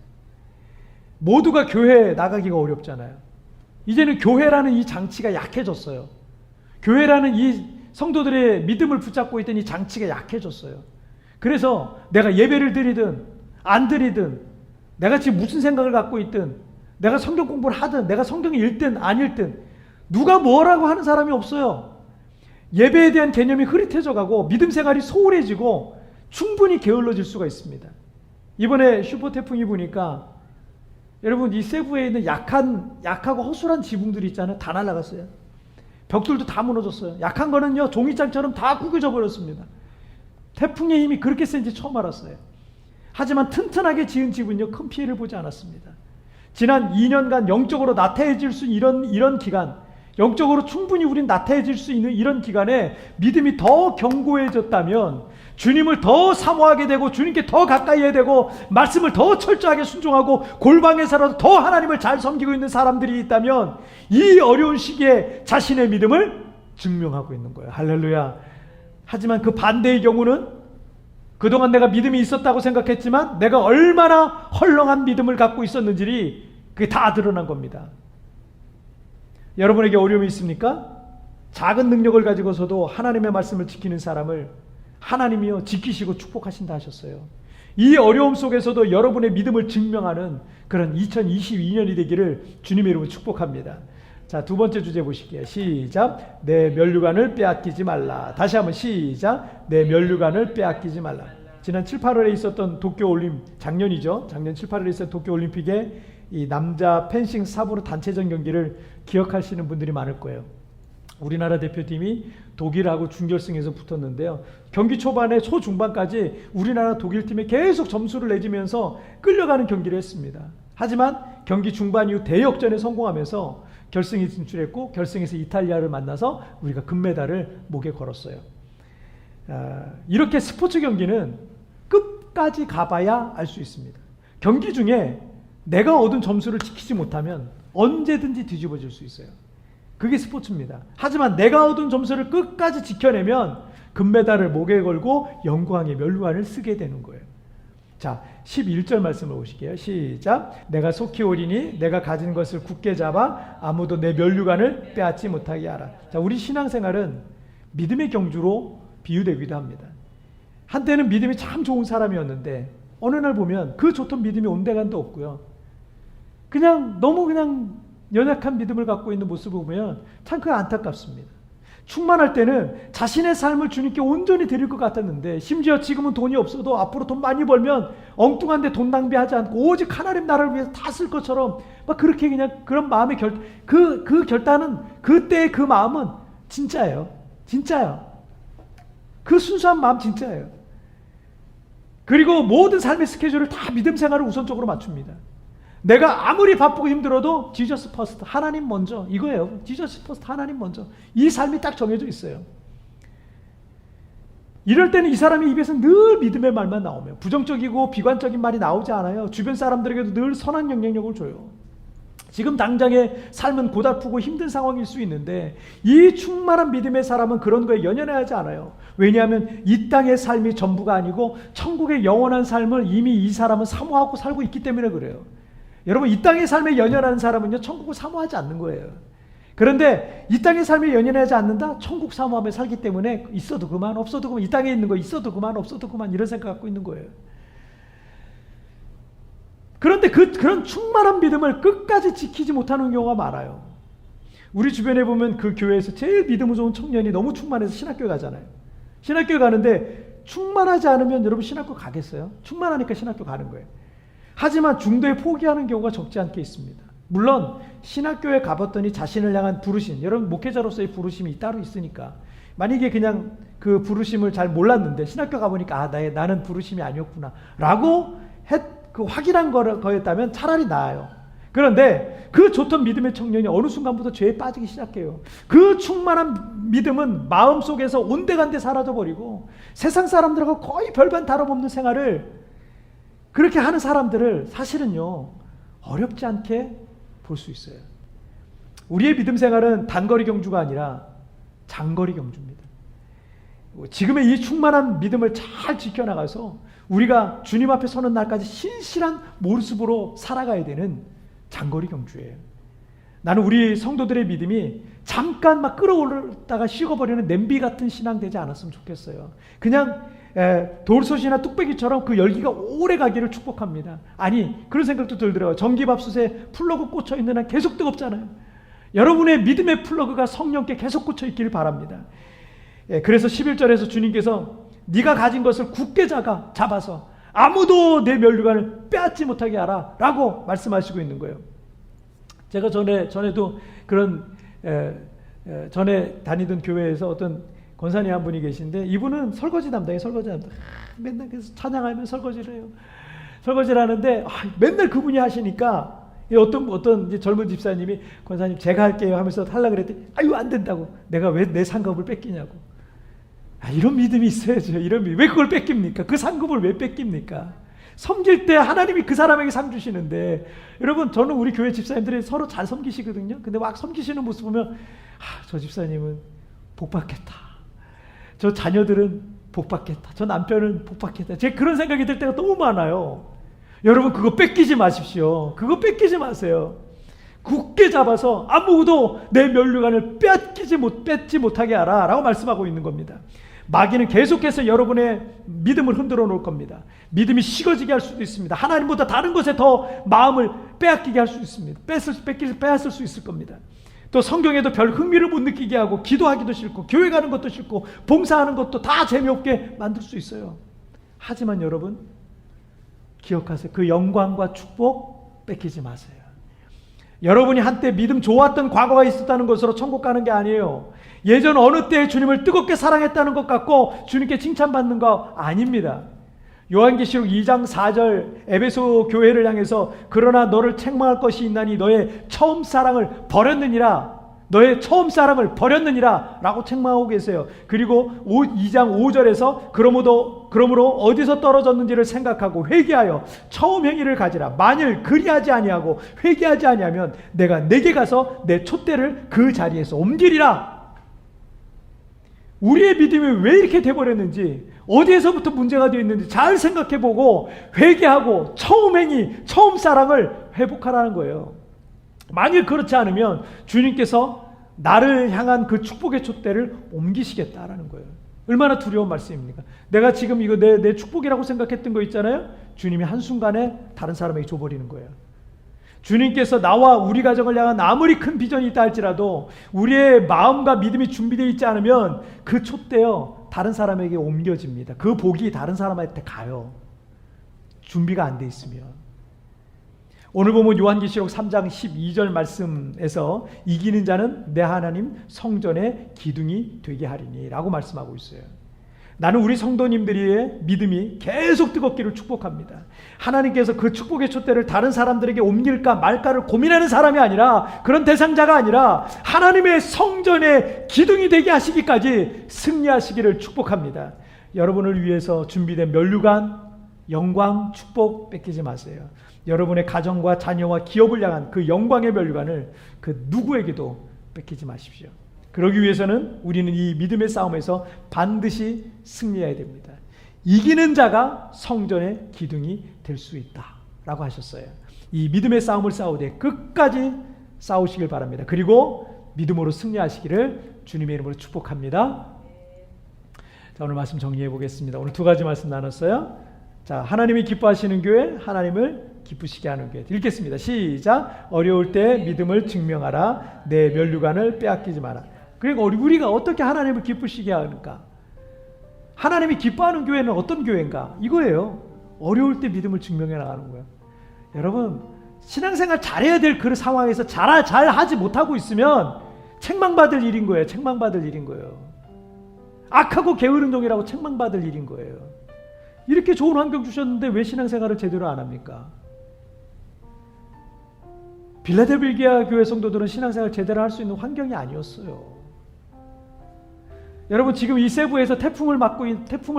모두가 교회에 나가기가 어렵잖아요. 이제는 교회라는 이 장치가 약해졌어요. 교회라는 이 성도들의 믿음을 붙잡고 있던 이 장치가 약해졌어요. 그래서 내가 예배를 드리든 안 드리든, 내가 지금 무슨 생각을 갖고 있든, 내가 성경 공부를 하든, 내가 성경을 읽든 안 읽든 누가 뭐라고 하는 사람이 없어요. 예배에 대한 개념이 흐릿해져 가고 믿음 생활이 소홀해지고 충분히 게을러질 수가 있습니다. 이번에 슈퍼 태풍이 부니까 여러분, 이 세부에 있는 약하고 허술한 지붕들이 있잖아요. 다 날아갔어요. 벽돌도 다 무너졌어요. 약한 거는요, 종이장처럼 다 구겨져 버렸습니다. 태풍의 힘이 그렇게 센지 처음 알았어요. 하지만 튼튼하게 지은 집은요, 큰 피해를 보지 않았습니다. 지난 2년간 영적으로 나태해질 수 있는 이런 기간, 영적으로 충분히 우린 나태해질 수 있는 이런 기간에 믿음이 더 견고해졌다면, 주님을 더 사모하게 되고 주님께 더 가까이 해야 되고 말씀을 더 철저하게 순종하고 골방에서라도 더 하나님을 잘 섬기고 있는 사람들이 있다면 이 어려운 시기에 자신의 믿음을 증명하고 있는 거예요. 할렐루야. 하지만 그 반대의 경우는 그동안 내가 믿음이 있었다고 생각했지만 내가 얼마나 헐렁한 믿음을 갖고 있었는지 그게 다 드러난 겁니다. 여러분에게 어려움이 있습니까? 작은 능력을 가지고서도 하나님의 말씀을 지키는 사람을 하나님이요 지키시고 축복하신다 하셨어요. 이 어려움 속에서도 여러분의 믿음을 증명하는 그런 2022년이 되기를 주님의 이름으로 축복합니다. 자, 두 번째 주제 보실게요. 시작. 내 면류관을 빼앗기지 말라. 다시 한번 시작. 내 면류관을 빼앗기지 말라. 지난 7, 8월에 있었던 도쿄올림, 작년이죠. 작년 7, 8월에 있었던 도쿄올림픽에 이 남자 펜싱 사부로 단체전 경기를 기억하시는 분들이 많을 거예요. 우리나라 대표팀이 독일하고 준결승에서 붙었는데요. 경기 초반에 초중반까지 우리나라 독일팀에 계속 점수를 내주면서 끌려가는 경기를 했습니다. 하지만 경기 중반 이후 대역전에 성공하면서 결승에 진출했고 결승에서 이탈리아를 만나서 우리가 금메달을 목에 걸었어요. 이렇게 스포츠 경기는 끝까지 가봐야 알 수 있습니다. 경기 중에 내가 얻은 점수를 지키지 못하면 언제든지 뒤집어질 수 있어요. 그게 스포츠입니다. 하지만 내가 얻은 점수를 끝까지 지켜내면 금메달을 목에 걸고 영광의 면류관을 쓰게 되는 거예요. 자, 11절 말씀을 보실게요. 시작. 내가 속히 오리니 내가 가진 것을 굳게 잡아 아무도 내 면류관을 빼앗지 못하게 하라. 자, 우리 신앙생활은 믿음의 경주로 비유되기도 합니다. 한때는 믿음이 참 좋은 사람이었는데 어느 날 보면 그 좋던 믿음이 온데간도 없고요. 너무 연약한 믿음을 갖고 있는 모습을 보면 참 그 안타깝습니다. 충만할 때는 자신의 삶을 주님께 온전히 드릴 것 같았는데 심지어 지금은 돈이 없어도 앞으로 돈 많이 벌면 엉뚱한데 돈 낭비하지 않고 오직 하나님 나라를 위해서 다 쓸 것처럼 막 그렇게 그냥 그런 마음의 그 결단은 그때의 그 마음은 진짜예요. 진짜요. 그 순수한 마음 진짜예요. 그리고 모든 삶의 스케줄을 다 믿음 생활을 우선적으로 맞춥니다. 내가 아무리 바쁘고 힘들어도 Jesus first, 하나님 먼저, 이거예요. Jesus first, 하나님 먼저. 이 삶이 딱 정해져 있어요. 이럴 때는 이 사람의 입에서 늘 믿음의 말만 나오며 부정적이고 비관적인 말이 나오지 않아요. 주변 사람들에게도 늘 선한 영향력을 줘요. 지금 당장의 삶은 고달프고 힘든 상황일 수 있는데 이 충만한 믿음의 사람은 그런 거에 연연하지 않아요. 왜냐하면 이 땅의 삶이 전부가 아니고 천국의 영원한 삶을 이미 이 사람은 사모하고 살고 있기 때문에 그래요. 여러분, 이 땅의 삶에 연연하는 사람은요, 천국을 사모하지 않는 거예요. 그런데 이 땅의 삶에 연연하지 않는다? 천국 사모하며 살기 때문에 있어도 그만, 없어도 그만, 이 땅에 있는 거 있어도 그만, 없어도 그만, 이런 생각 갖고 있는 거예요. 그런데 그런 충만한 믿음을 끝까지 지키지 못하는 경우가 많아요. 우리 주변에 보면 그 교회에서 제일 믿음 좋은 청년이 너무 충만해서 신학교에 가잖아요. 신학교에 가는데 충만하지 않으면 여러분 신학교 가겠어요? 충만하니까 신학교 가는 거예요. 하지만 중도에 포기하는 경우가 적지 않게 있습니다. 물론 신학교에 가봤더니 자신을 향한 부르심, 여러분 목회자로서의 부르심이 따로 있으니까 만약에 그냥 그 부르심을 잘 몰랐는데 신학교 가보니까 나는 부르심이 아니었구나 라고 확인한 거였다면 차라리 나아요. 그런데 그 좋던 믿음의 청년이 어느 순간부터 죄에 빠지기 시작해요. 그 충만한 믿음은 마음속에서 온데간데 사라져버리고 세상 사람들하고 거의 별반 다름없는 생활을 그렇게 하는 사람들을 사실은요 어렵지 않게 볼 수 있어요. 우리의 믿음 생활은 단거리 경주가 아니라 장거리 경주입니다. 지금의 이 충만한 믿음을 잘 지켜나가서 우리가 주님 앞에 서는 날까지 신실한 모습으로 살아가야 되는 장거리 경주예요. 나는 우리 성도들의 믿음이 잠깐 막 끌어올랐다가 식어버리는 냄비 같은 신앙 되지 않았으면 좋겠어요. 그냥 돌솥이나 뚝배기처럼 그 열기가 오래 가기를 축복합니다. 아니 그런 생각도 들더라고요. 전기밥솥에 플러그 꽂혀 있는 한 계속 뜨겁잖아요. 여러분의 믿음의 플러그가 성령께 계속 꽂혀 있기를 바랍니다. 그래서 11절에서 주님께서 네가 가진 것을 굳게 잡아서 아무도 내 면류관을 빼앗지 못하게 하라 라고 말씀하시고 있는 거예요. 제가 전에도 그런 전에 다니던 교회에서 어떤 권사님 한 분이 계신데 이분은 설거지 담당이에요. 맨날 그래서 찬양하면 설거지를 해요. 설거지를 하는데 맨날 그분이 하시니까 어떤 이제 젊은 집사님이 권사님 제가 할게요 하면서 하려고 그랬더니 아유 안 된다고. 내가 왜 내 상급을 뺏기냐고. 이런 믿음이 있어야죠. 이런 믿음. 왜 그걸 뺏깁니까? 그 상급을 왜 뺏깁니까? 섬길 때 하나님이 그 사람에게 상 주시는데 여러분 저는 우리 교회 집사님들이 서로 잘 섬기시거든요. 근데 막 섬기시는 모습 보면 저 집사님은 복 받겠다. 저 자녀들은 복 받겠다. 저 남편은 복 받겠다. 제가 그런 생각이 들 때가 너무 많아요. 여러분 그거 뺏기지 마십시오. 그거 뺏기지 마세요. 굳게 잡아서 아무도 내 면류관을 뺏지 못하게 하라 라고 말씀하고 있는 겁니다. 마귀는 계속해서 여러분의 믿음을 흔들어 놓을 겁니다. 믿음이 식어지게 할 수도 있습니다. 하나님보다 다른 것에 더 마음을 빼앗기게 할 수 있습니다. 빼앗을 수 있을 겁니다. 또 성경에도 별 흥미를 못 느끼게 하고 기도하기도 싫고 교회 가는 것도 싫고 봉사하는 것도 다 재미없게 만들 수 있어요. 하지만 여러분 기억하세요. 그 영광과 축복 뺏기지 마세요. 여러분이 한때 믿음 좋았던 과거가 있었다는 것으로 천국 가는 게 아니에요. 예전 어느 때에 주님을 뜨겁게 사랑했다는 것 같고 주님께 칭찬받는 거 아닙니다. 요한계시록 2장 4절 에베소 교회를 향해서 그러나 너를 책망할 것이 있나니 너의 처음 사랑을 버렸느니라 라고 책망하고 계세요. 그리고 2장 5절에서 그러므로 어디서 떨어졌는지를 생각하고 회개하여 처음 행위를 가지라. 만일 그리하지 아니하고 회개하지 아니하면 내가 내게 가서 내 촛대를 그 자리에서 옮기리라. 우리의 믿음이 왜 이렇게 돼버렸는지 어디에서부터 문제가 되어 있는지 잘 생각해보고 회개하고 처음 행위, 처음 사랑을 회복하라는 거예요. 만일 그렇지 않으면 주님께서 나를 향한 그 축복의 촛대를 옮기시겠다라는 거예요. 얼마나 두려운 말씀입니까? 내가 지금 이거 내 축복이라고 생각했던 거 있잖아요. 주님이 한순간에 다른 사람에게 줘버리는 거예요. 주님께서 나와 우리 가정을 향한 아무리 큰 비전이 있다 할지라도 우리의 마음과 믿음이 준비되어 있지 않으면 그 촛대요 다른 사람에게 옮겨집니다. 그 복이 다른 사람한테 가요. 준비가 안 돼 있으면. 오늘 보면 요한계시록 3장 12절 말씀에서 이기는 자는 내 하나님 성전의 기둥이 되게 하리니 라고 말씀하고 있어요. 나는 우리 성도님들의 믿음이 계속 뜨겁기를 축복합니다. 하나님께서 그 축복의 촛대를 다른 사람들에게 옮길까 말까를 고민하는 사람이 아니라 그런 대상자가 아니라 하나님의 성전의 기둥이 되게 하시기까지 승리하시기를 축복합니다. 여러분을 위해서 준비된 면류관, 영광, 축복 뺏기지 마세요. 여러분의 가정과 자녀와 기업을 향한 그 영광의 면류관을 그 누구에게도 뺏기지 마십시오. 그러기 위해서는 우리는 이 믿음의 싸움에서 반드시 승리해야 됩니다. 이기는 자가 성전의 기둥이 될 수 있다라고 하셨어요. 이 믿음의 싸움을 싸우되 끝까지 싸우시길 바랍니다. 그리고 믿음으로 승리하시기를 주님의 이름으로 축복합니다. 자, 오늘 말씀 정리해 보겠습니다. 오늘 두 가지 말씀 나눴어요. 자, 하나님이 기뻐하시는 교회, 하나님을 기쁘시게 하는 교회. 읽겠습니다. 시작. 어려울 때 믿음을 증명하라. 내 면류관을 빼앗기지 마라. 그러니까 우리가 어떻게 하나님을 기쁘시게 하는가? 하나님이 기뻐하는 교회는 어떤 교회인가? 이거예요. 어려울 때 믿음을 증명해 나가는 거예요. 여러분, 신앙생활 잘해야 될 그 상황에서 잘 하지 못하고 있으면 책망받을 일인 거예요. 책망받을 일인 거예요. 악하고 게으름종이라고 책망받을 일인 거예요. 이렇게 좋은 환경 주셨는데 왜 신앙생활을 제대로 안 합니까? 빌라델비아 교회 성도들은 신앙생활 제대로 할 수 있는 환경이 아니었어요. 여러분 지금 이 세부에서 태풍을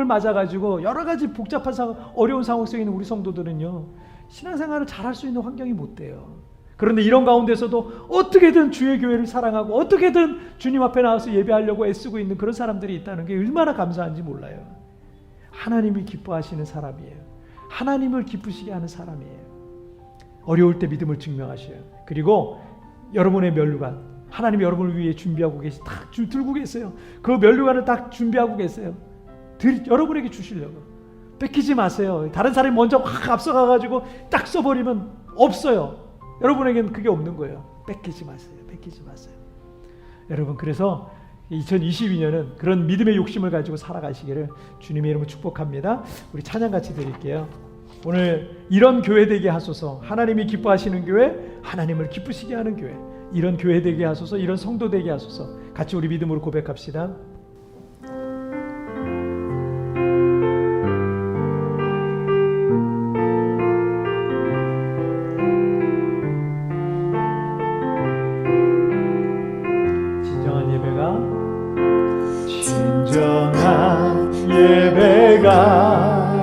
맞아가지고 여러 가지 복잡한 어려운 상황 속에 있는 우리 성도들은요, 신앙생활을 잘할 수 있는 환경이 못 돼요. 그런데 이런 가운데서도 어떻게든 주의 교회를 사랑하고 어떻게든 주님 앞에 나와서 예배하려고 애쓰고 있는 그런 사람들이 있다는 게 얼마나 감사한지 몰라요. 하나님이 기뻐하시는 사람이에요. 하나님을 기쁘시게 하는 사람이에요. 어려울 때 믿음을 증명하셔요. 그리고 여러분의 면류관, 하나님이 여러분을 위해 준비하고 딱 들고 계세요. 그 면류관을 딱 준비하고 계세요. 여러분에게 주시려고. 뺏기지 마세요. 다른 사람이 먼저 확 앞서가가지고 딱 써버리면 없어요. 여러분에게는 그게 없는 거예요. 뺏기지 마세요. 뺏기지 마세요. 여러분, 그래서 2022년은 그런 믿음의 욕심을 가지고 살아가시기를 주님의 이름으로 축복합니다. 우리 찬양 같이 드릴게요. 오늘 이런 교회 되게 하소서. 하나님이 기뻐하시는 교회, 하나님을 기쁘시게 하는 교회, 이런 교회 되게 하소서. 이런 성도 되게 하소서. 같이 우리 믿음으로 고백합시다. 진정한 예배가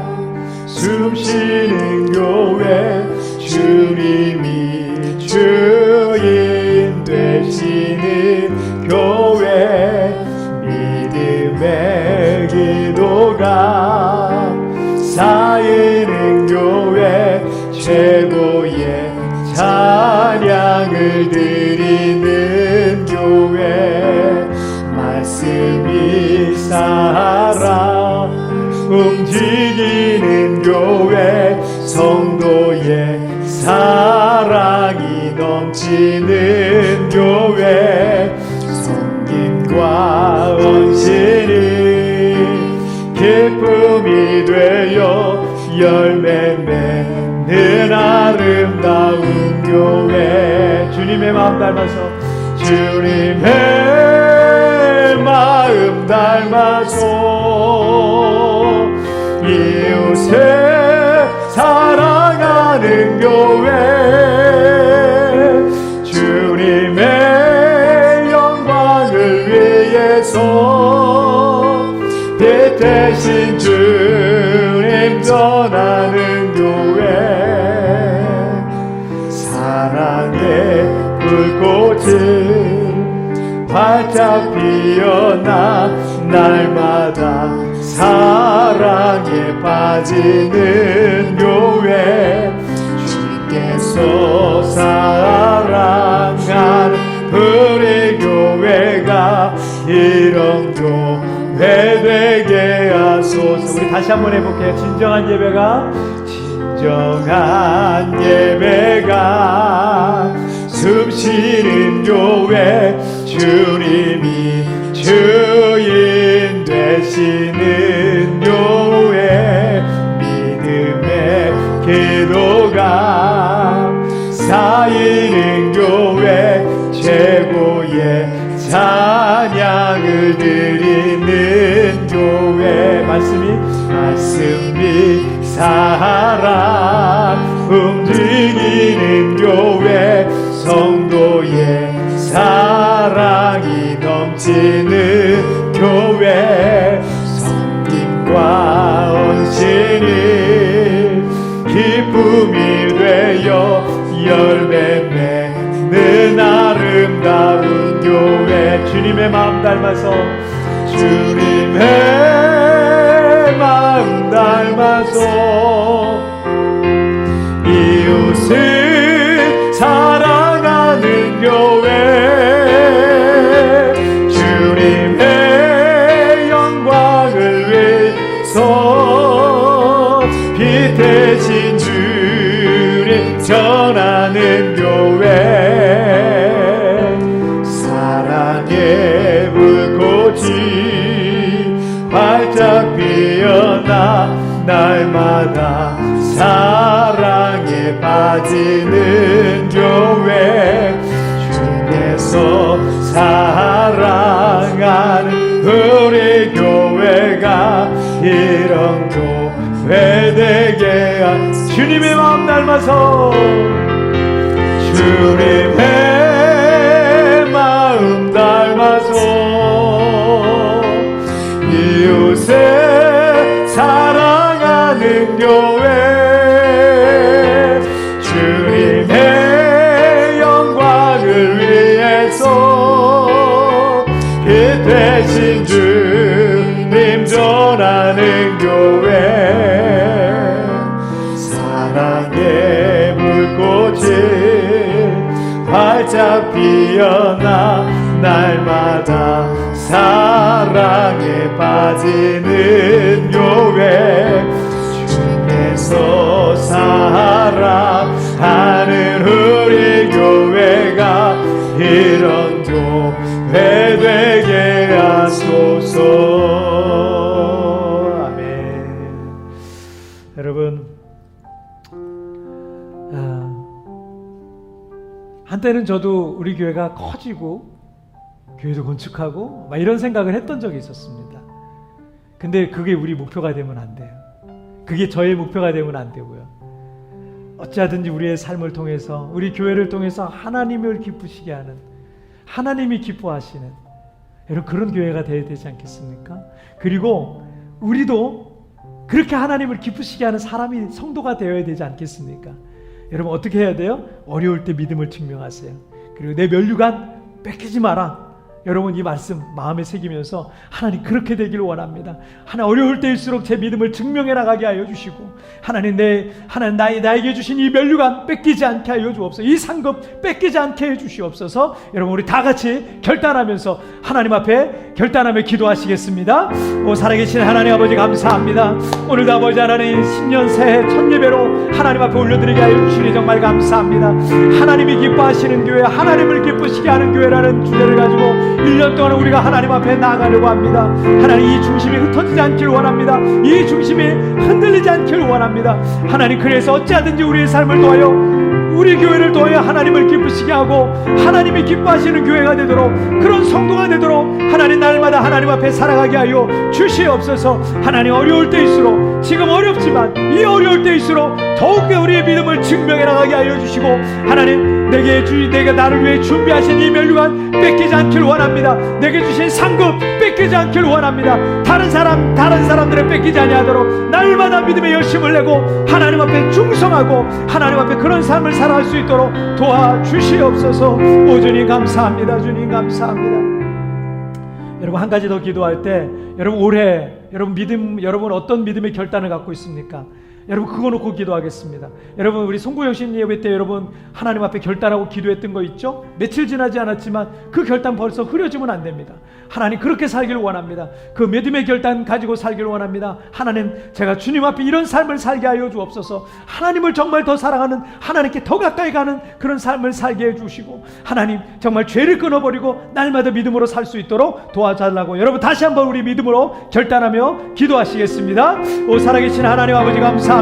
숨쉬는 교회, 주님이 주인 되시는 교회, 믿음의 기도가 쌓이는 교회, 최고의 찬양을 드리는 교회, 말씀이 살아 움직이는 교회, 성도의 사랑이 넘치는 교회, 섬김과 헌신이 기쁨이 되어 열매 맺는 아름다운 교회, 주님의 마음 닮아서, 주님의 마음 닮아서 이웃을 사랑하는 교회, 주님의 영광을 위해서 빛 대신 주님 전하는 교회, 사랑의 불꽃을 활짝 피어나 날마다 사랑에 빠지는 교회, 주께서 사랑하는 우리 교회가 이런 교회 되게 하소서. 우리 다시 한번 해볼게요. 진정한 예배가 숨쉬는 교회, 주님이 주인 되시는 교회, 믿음의 기도가 쌓이는 교회, 최고의 찬양을 드리는 교회, 말씀이 살아 움직이는 교회, 성도의 사랑이 넘치는 교회, 섬김과 헌신이 기쁨이 되어 열매 맺는 아름다운 교회, 주님의 마음 닮아서, 주님의 마음 닮아서 이웃을 사랑하는 교회, 주님의 영광을 위해서 빛 대신 주님 전하는 교회, 사랑의 불꽃이 활짝 피어나 날마다 사랑에 빠지는 교회, 주께서 사랑하는 우리 교회가 이런 교회 되게 한, 주님의 마음 닮아서, 주님의 마음 닮아서 이웃을 사랑하는 교회, 주님의 영광을 위해서 그 대신 주님 전하는 교회, 사랑의 불꽃이 활짝 피어나 날마다 사랑에 빠지는 교회, 주께서 사랑하는 우리 교회가 이런 교회 되게 하소서. 아멘. 여러분, 한때는 저도 우리 교회가 커지고 교회도 건축하고 막 이런 생각을 했던 적이 있었습니다. 근데 그게 우리 목표가 되면 안 돼요. 그게 저의 목표가 되면 안 되고요. 어찌하든지 우리의 삶을 통해서, 우리 교회를 통해서 하나님을 기쁘시게 하는, 하나님이 기뻐하시는 여러분 그런 교회가 되어야 되지 않겠습니까? 그리고 우리도 그렇게 하나님을 기쁘시게 하는 사람이, 성도가 되어야 되지 않겠습니까? 여러분 어떻게 해야 돼요? 어려울 때 믿음을 증명하세요. 그리고 내 면류관 뺏기지 마라. 여러분 이 말씀 마음에 새기면서 하나님 그렇게 되기를 원합니다. 하나님 어려울 때일수록 제 믿음을 증명해 나가게 하여 주시고, 하나님 나에게 주신 이 면류관 뺏기지 않게 하여 주옵소서. 이 상급 뺏기지 않게 해 주시옵소서. 여러분 우리 다 같이 결단하면서 하나님 앞에 결단하며 기도하시겠습니다. 오 살아계신 하나님 아버지 감사합니다. 오늘도 아버지 하나님 신년 새해 첫 예배로 하나님 앞에 올려드리게 하여 주시니 정말 감사합니다. 하나님이 기뻐하시는 교회, 하나님을 기쁘시게 하는 교회라는 주제를 가지고 1년 동안 우리가 하나님 앞에 나아가려고 합니다. 하나님 이 중심이 흩어지지 않기를 원합니다. 이 중심이 흔들리지 않기를 원합니다. 하나님 그래서 어찌하든지 우리의 삶을 통하여, 우리 교회를 통하여 하나님을 기쁘시게 하고 하나님이 기뻐하시는 교회가 되도록, 그런 성도가 되도록 하나님 날마다 하나님 앞에 살아가게 하여 주시옵소서. 하나님 어려울 때일수록, 지금 어렵지만 이 어려울 때일수록 더욱더 우리의 믿음을 증명해 나가게 하여 주시고, 하나님 내가 나를 위해 준비하신 이 면류관 뺏기지 않기를 원합니다. 내게 주신 상급 뺏기지 않기를 원합니다. 다른 사람들은 뺏기지 아니하도록 날마다 믿음의 열심을 내고 하나님 앞에 충성하고 하나님 앞에 그런 삶을 살아갈 수 있도록 도와주시옵소서. 오 주님 감사합니다. 주님 감사합니다. 여러분 한 가지 더 기도할 때, 여러분 올해 여러분 어떤 믿음의 결단을 갖고 있습니까? 여러분 그거 놓고 기도하겠습니다. 여러분 우리 송구영신 예배 때 여러분 하나님 앞에 결단하고 기도했던 거 있죠? 며칠 지나지 않았지만 그 결단 벌써 흐려지면 안 됩니다. 하나님 그렇게 살기를 원합니다. 그 믿음의 결단 가지고 살기를 원합니다. 하나님 제가 주님 앞에 이런 삶을 살게 하여 주옵소서. 하나님을 정말 더 사랑하는, 하나님께 더 가까이 가는 그런 삶을 살게 해주시고, 하나님 정말 죄를 끊어버리고 날마다 믿음으로 살 수 있도록 도와달라고 여러분 다시 한번 우리 믿음으로 결단하며 기도하시겠습니다. 오 살아계신 하나님 아버지 감사합니다.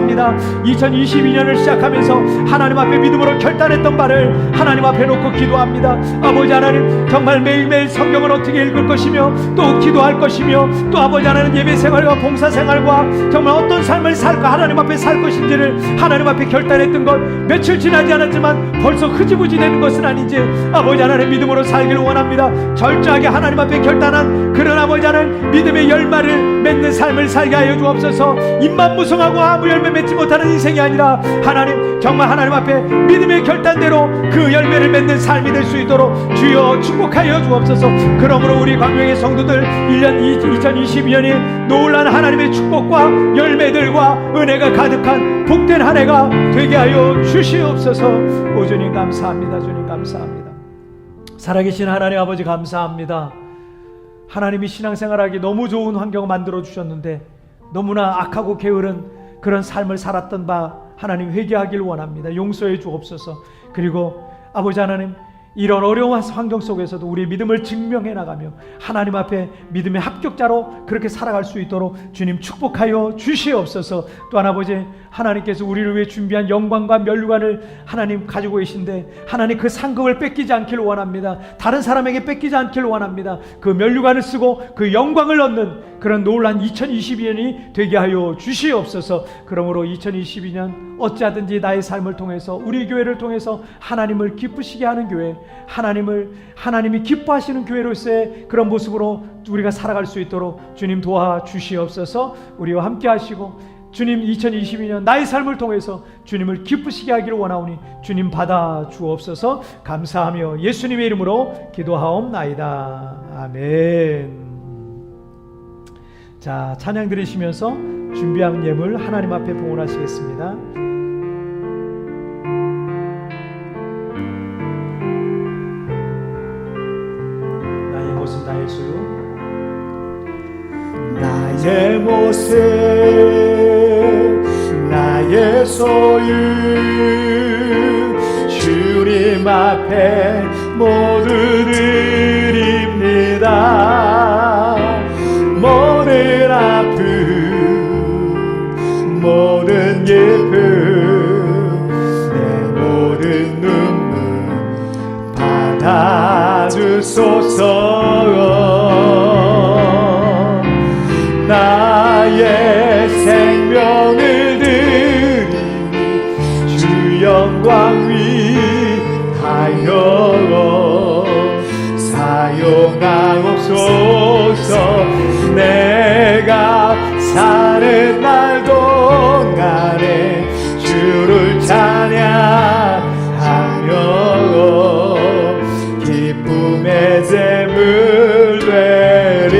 2022년을 시작하면서 하나님 앞에 믿음으로 결단했던 바를 하나님 앞에 놓고 기도합니다. 아버지 하나님 정말 매일매일 성경을 어떻게 읽을 것이며 또 기도할 것이며 또 아버지 하나님 예배 생활과 봉사 생활과 정말 어떤 삶을 살까 하나님 앞에 살 것인지를 하나님 앞에 결단했던 것 며칠 지나지 않았지만 벌써 흐지부지 되는 것은 아닌지 아버지 하나님 믿음으로 살기를 원합니다. 철저하게 하나님 앞에 결단한 그런 아버지 하나님 믿음의 열매를 맺는 삶을 살게 하여 주옵소서. 입만 무성하고 아무 열매 맺지 못하는 인생이 아니라 하나님 정말 하나님 앞에 믿음의 결단대로 그 열매를 맺는 삶이 될 수 있도록 주여 축복하여 주옵소서. 그러므로 우리 광명의 성도들 2022년이 놀라운 하나님의 축복과 열매들과 은혜가 가득한 복된 한 해가 되게 하여 주시옵소서. 오 주님 감사합니다. 주님 감사합니다. 살아계신 하나님 아버지 감사합니다. 하나님이 신앙생활하기 너무 좋은 환경을 만들어 주셨는데 너무나 악하고 게으른 그런 삶을 살았던 바 하나님 회개하길 원합니다. 용서해 주옵소서. 그리고 아버지 하나님 이런 어려운 환경 속에서도 우리의 믿음을 증명해 나가며 하나님 앞에 믿음의 합격자로 그렇게 살아갈 수 있도록 주님 축복하여 주시옵소서. 또한 아버지, 하나님께서 우리를 위해 준비한 영광과 면류관을 하나님 가지고 계신데 하나님 그 상급을 뺏기지 않기를 원합니다. 다른 사람에게 뺏기지 않기를 원합니다. 그 면류관을 쓰고 그 영광을 얻는 그런 놀란 2022년이 되게 하여 주시옵소서. 그러므로 2022년 어찌하든지 나의 삶을 통해서 우리 교회를 통해서 하나님을 기쁘시게 하는 교회, 하나님이 기뻐하시는 교회로서의 그런 모습으로 우리가 살아갈 수 있도록 주님 도와주시옵소서. 우리와 함께 하시고 주님 2022년 나의 삶을 통해서 주님을 기쁘시게 하기를 원하오니 주님 받아 주옵소서. 감사하며 예수님의 이름으로 기도하옵나이다. 아멘. 자, 찬양 들으시면서 준비한 예물 하나님 앞에 봉헌하시겠습니다. 나의 모습 나의 소유, 나의 모습 나의 소유 주님 앞에 모두 드립니다. 모든 아픔 모든 기쁨 내 모든 눈물 받아주소서. 나의 생명을 드리니 주 영광 위하여 사용하옵소서. 내가 사는 날 동안에 주를 찬양하며 기쁨의 제물 되리.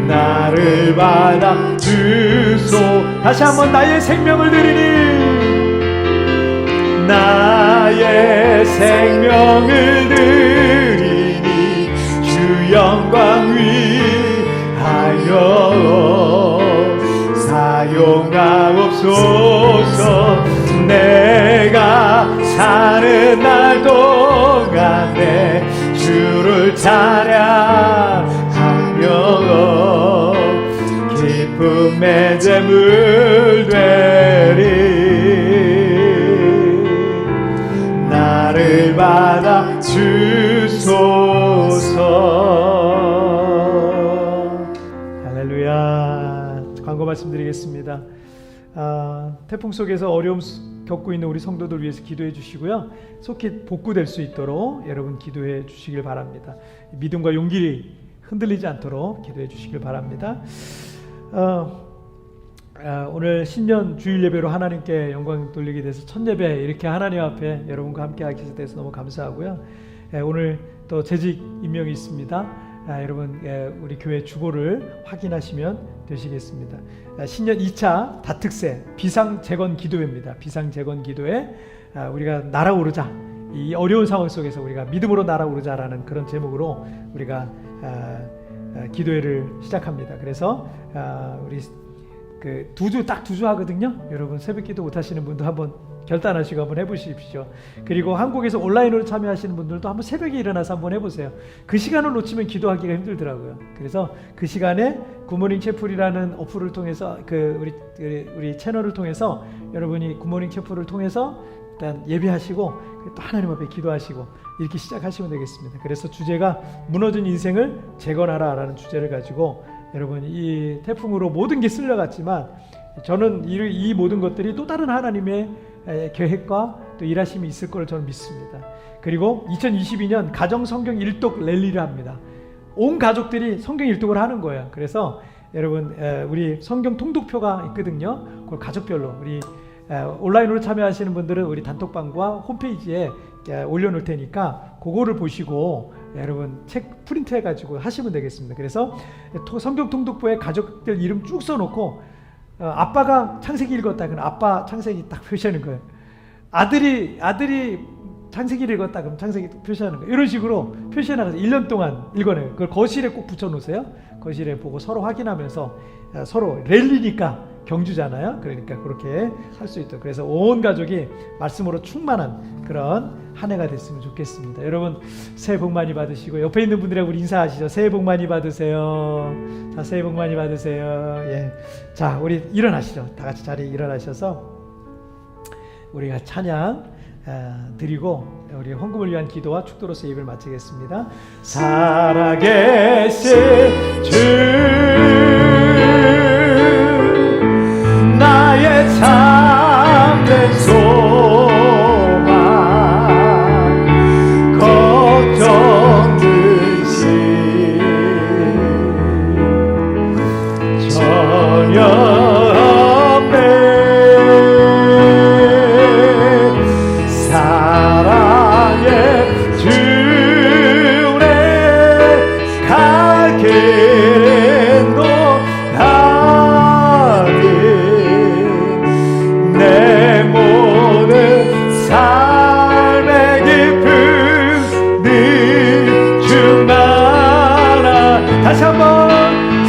나를 받아 주소. 다시 한번 나의 생명을 드리니 나의 생명을 드리니 주 영광 위하여 사용하옵소서. 내가 사는 날 동안에 주를 찬양하며 기쁨의 제물 되리. 나를 받아 주소서. 할렐루야. 광고 말씀드리겠습니다. 태풍 속에서 어려움 겪고 있는 우리 성도들 위해서 기도해 주시고요. 속히 복구될 수 있도록 여러분 기도해 주시길 바랍니다. 믿음과 용기를 흔들리지 않도록 기도해 주시길 바랍니다. 오늘 신년 주일 예배로 하나님께 영광 돌리게 돼서 첫 예배 이렇게 하나님 앞에 여러분과 함께 하게 돼서 너무 감사하고요. 오늘 또 재직 임명이 있습니다. 여러분 우리 교회 주보를 확인하시면 되시겠습니다. 신년 2차 다특세 비상재건 기도회입니다. 비상재건 기도회, 우리가 날아오르자, 이 어려운 상황 속에서 우리가 믿음으로 날아오르자라는 그런 제목으로 우리가 기도회를 시작합니다. 그래서 우리 그 딱 두 주 하거든요. 여러분 새벽기도 못 하시는 분도 한번 결단하시고 한번 해보십시오. 그리고 한국에서 온라인으로 참여하시는 분들도 한번 새벽에 일어나서 한번 해보세요. 그 시간을 놓치면 기도하기가 힘들더라고요. 그래서 그 시간에 굿모닝 채플이라는 어플을 통해서 우리 채널을 통해서 여러분이 굿모닝 채플을 통해서 일단 예배하시고 또 하나님 앞에 기도하시고 이렇게 시작하시면 되겠습니다. 그래서 주제가 무너진 인생을 재건하라라는 주제를 가지고 여러분 이 태풍으로 모든 게 쓸려갔지만 저는 이 모든 것들이 또 다른 하나님의 계획과 또 일하심이 있을 걸 저는 믿습니다. 그리고 2022년 가정 성경 일독 랠리를 합니다. 온 가족들이 성경 일독을 하는 거예요. 그래서 여러분 우리 성경 통독표가 있거든요. 그걸 가족별로 우리 온라인으로 참여하시는 분들은 우리 단톡방과 홈페이지에 올려놓을 테니까 그거를 보시고 여러분 책 프린트 해가지고 하시면 되겠습니다. 그래서 성경 통독부에 가족들 이름 쭉 써놓고 아빠가 창세기 읽었다 그럼 아빠 창세기 딱 표시하는 거예요. 아들이 창세기를 읽었다 그럼 창세기 표시하는 거예요. 이런 식으로 표시해 나가서 1년 동안 읽어내요. 그걸 거실에 꼭 붙여놓으세요. 거실에 보고 서로 확인하면서 서로 랠리니까 경주잖아요. 그러니까 그렇게 할 수 있도록, 그래서 온 가족이 말씀으로 충만한 그런 한 해가 됐으면 좋겠습니다. 여러분 새해 복 많이 받으시고, 옆에 있는 분들하고 우리 인사하시죠. 새해 복 많이 받으세요. 자, 새해 복 많이 받으세요. 예. 자, 우리 일어나시죠. 다 같이 자리에 일어나셔서 우리가 찬양 드리고 우리 헌금을 위한 기도와 축도로서 예배를 마치겠습니다. 살아계신 주, 나의 참된 소망, 걱정 듯이 전혀 없네. 사랑의 주내 갈 길도 다니, 내 모든 삶의 깊은 늘 충만한, 다시 한번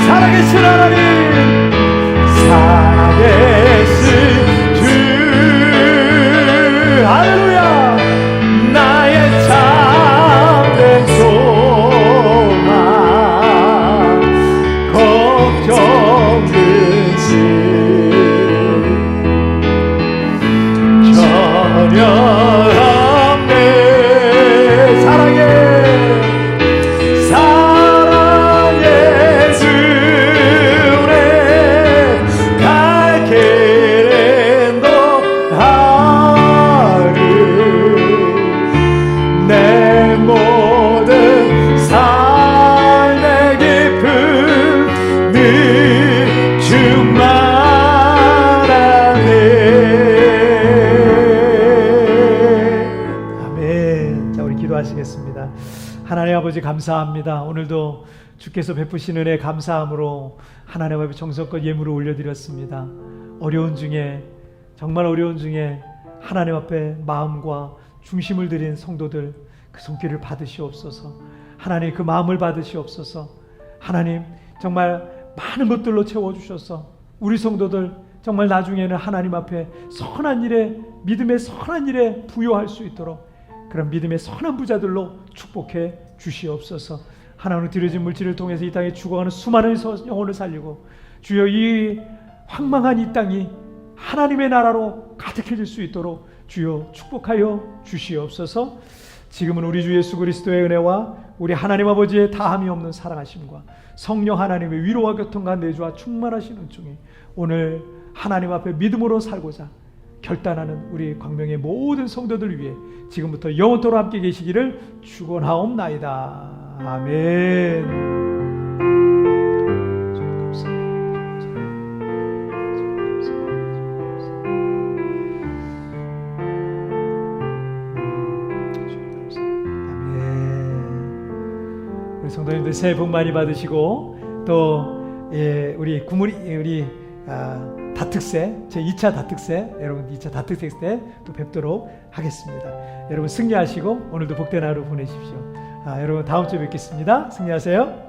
살아계신 하나님, 살아계신 주, 할렐루야. 나의 참된 소망, 걱정 듯이 전혀 없네. 사랑의 주내 갈 길은 더하리, 내 모든 삶의 깊은 늘 충만하네. 아멘. 자, 우리 기도하시겠습니다. 하나님 아버지 감사합니다. 오늘도 주께서 베푸신 은혜 감사함으로 하나님 앞에 정성껏 예물을 올려드렸습니다. 어려운 중에, 정말 어려운 중에 하나님 앞에 마음과 중심을 드린 성도들, 그 손길을 받으시옵소서. 하나님 그 마음을 받으시옵소서. 하나님 정말 많은 것들로 채워주셔서 우리 성도들 정말 나중에는 하나님 앞에 선한 일에, 믿음의 선한 일에 부여할 수 있도록 그런 믿음의 선한 부자들로 축복해 주시옵소서. 하나님으로 드려진 물질을 통해서 이 땅에 죽어가는 수많은 영혼을 살리고, 주여 이 황망한 이 땅이 하나님의 나라로 가득해질 수 있도록 주여 축복하여 주시옵소서. 지금은 우리 주 예수 그리스도의 은혜와 우리 하나님 아버지의 다함이 없는 사랑하심과 성령 하나님의 위로와 교통과 내주와 충만하신 은총이 오늘 하나님 앞에 믿음으로 살고자 결단하는 우리 광명의 모든 성도들 위해 지금부터 영원토록 함께 계시기를 축원하옵나이다. 아멘. 우리 성도님들 새해 복 많이 받으시고, 또 우리 다특세, 제 2차 다특세, 여러분 2차 다특세 때 또 뵙도록 하겠습니다. 여러분 승리하시고 오늘도 복된 하루 보내십시오. 여러분 다음 주에 뵙겠습니다. 승리하세요.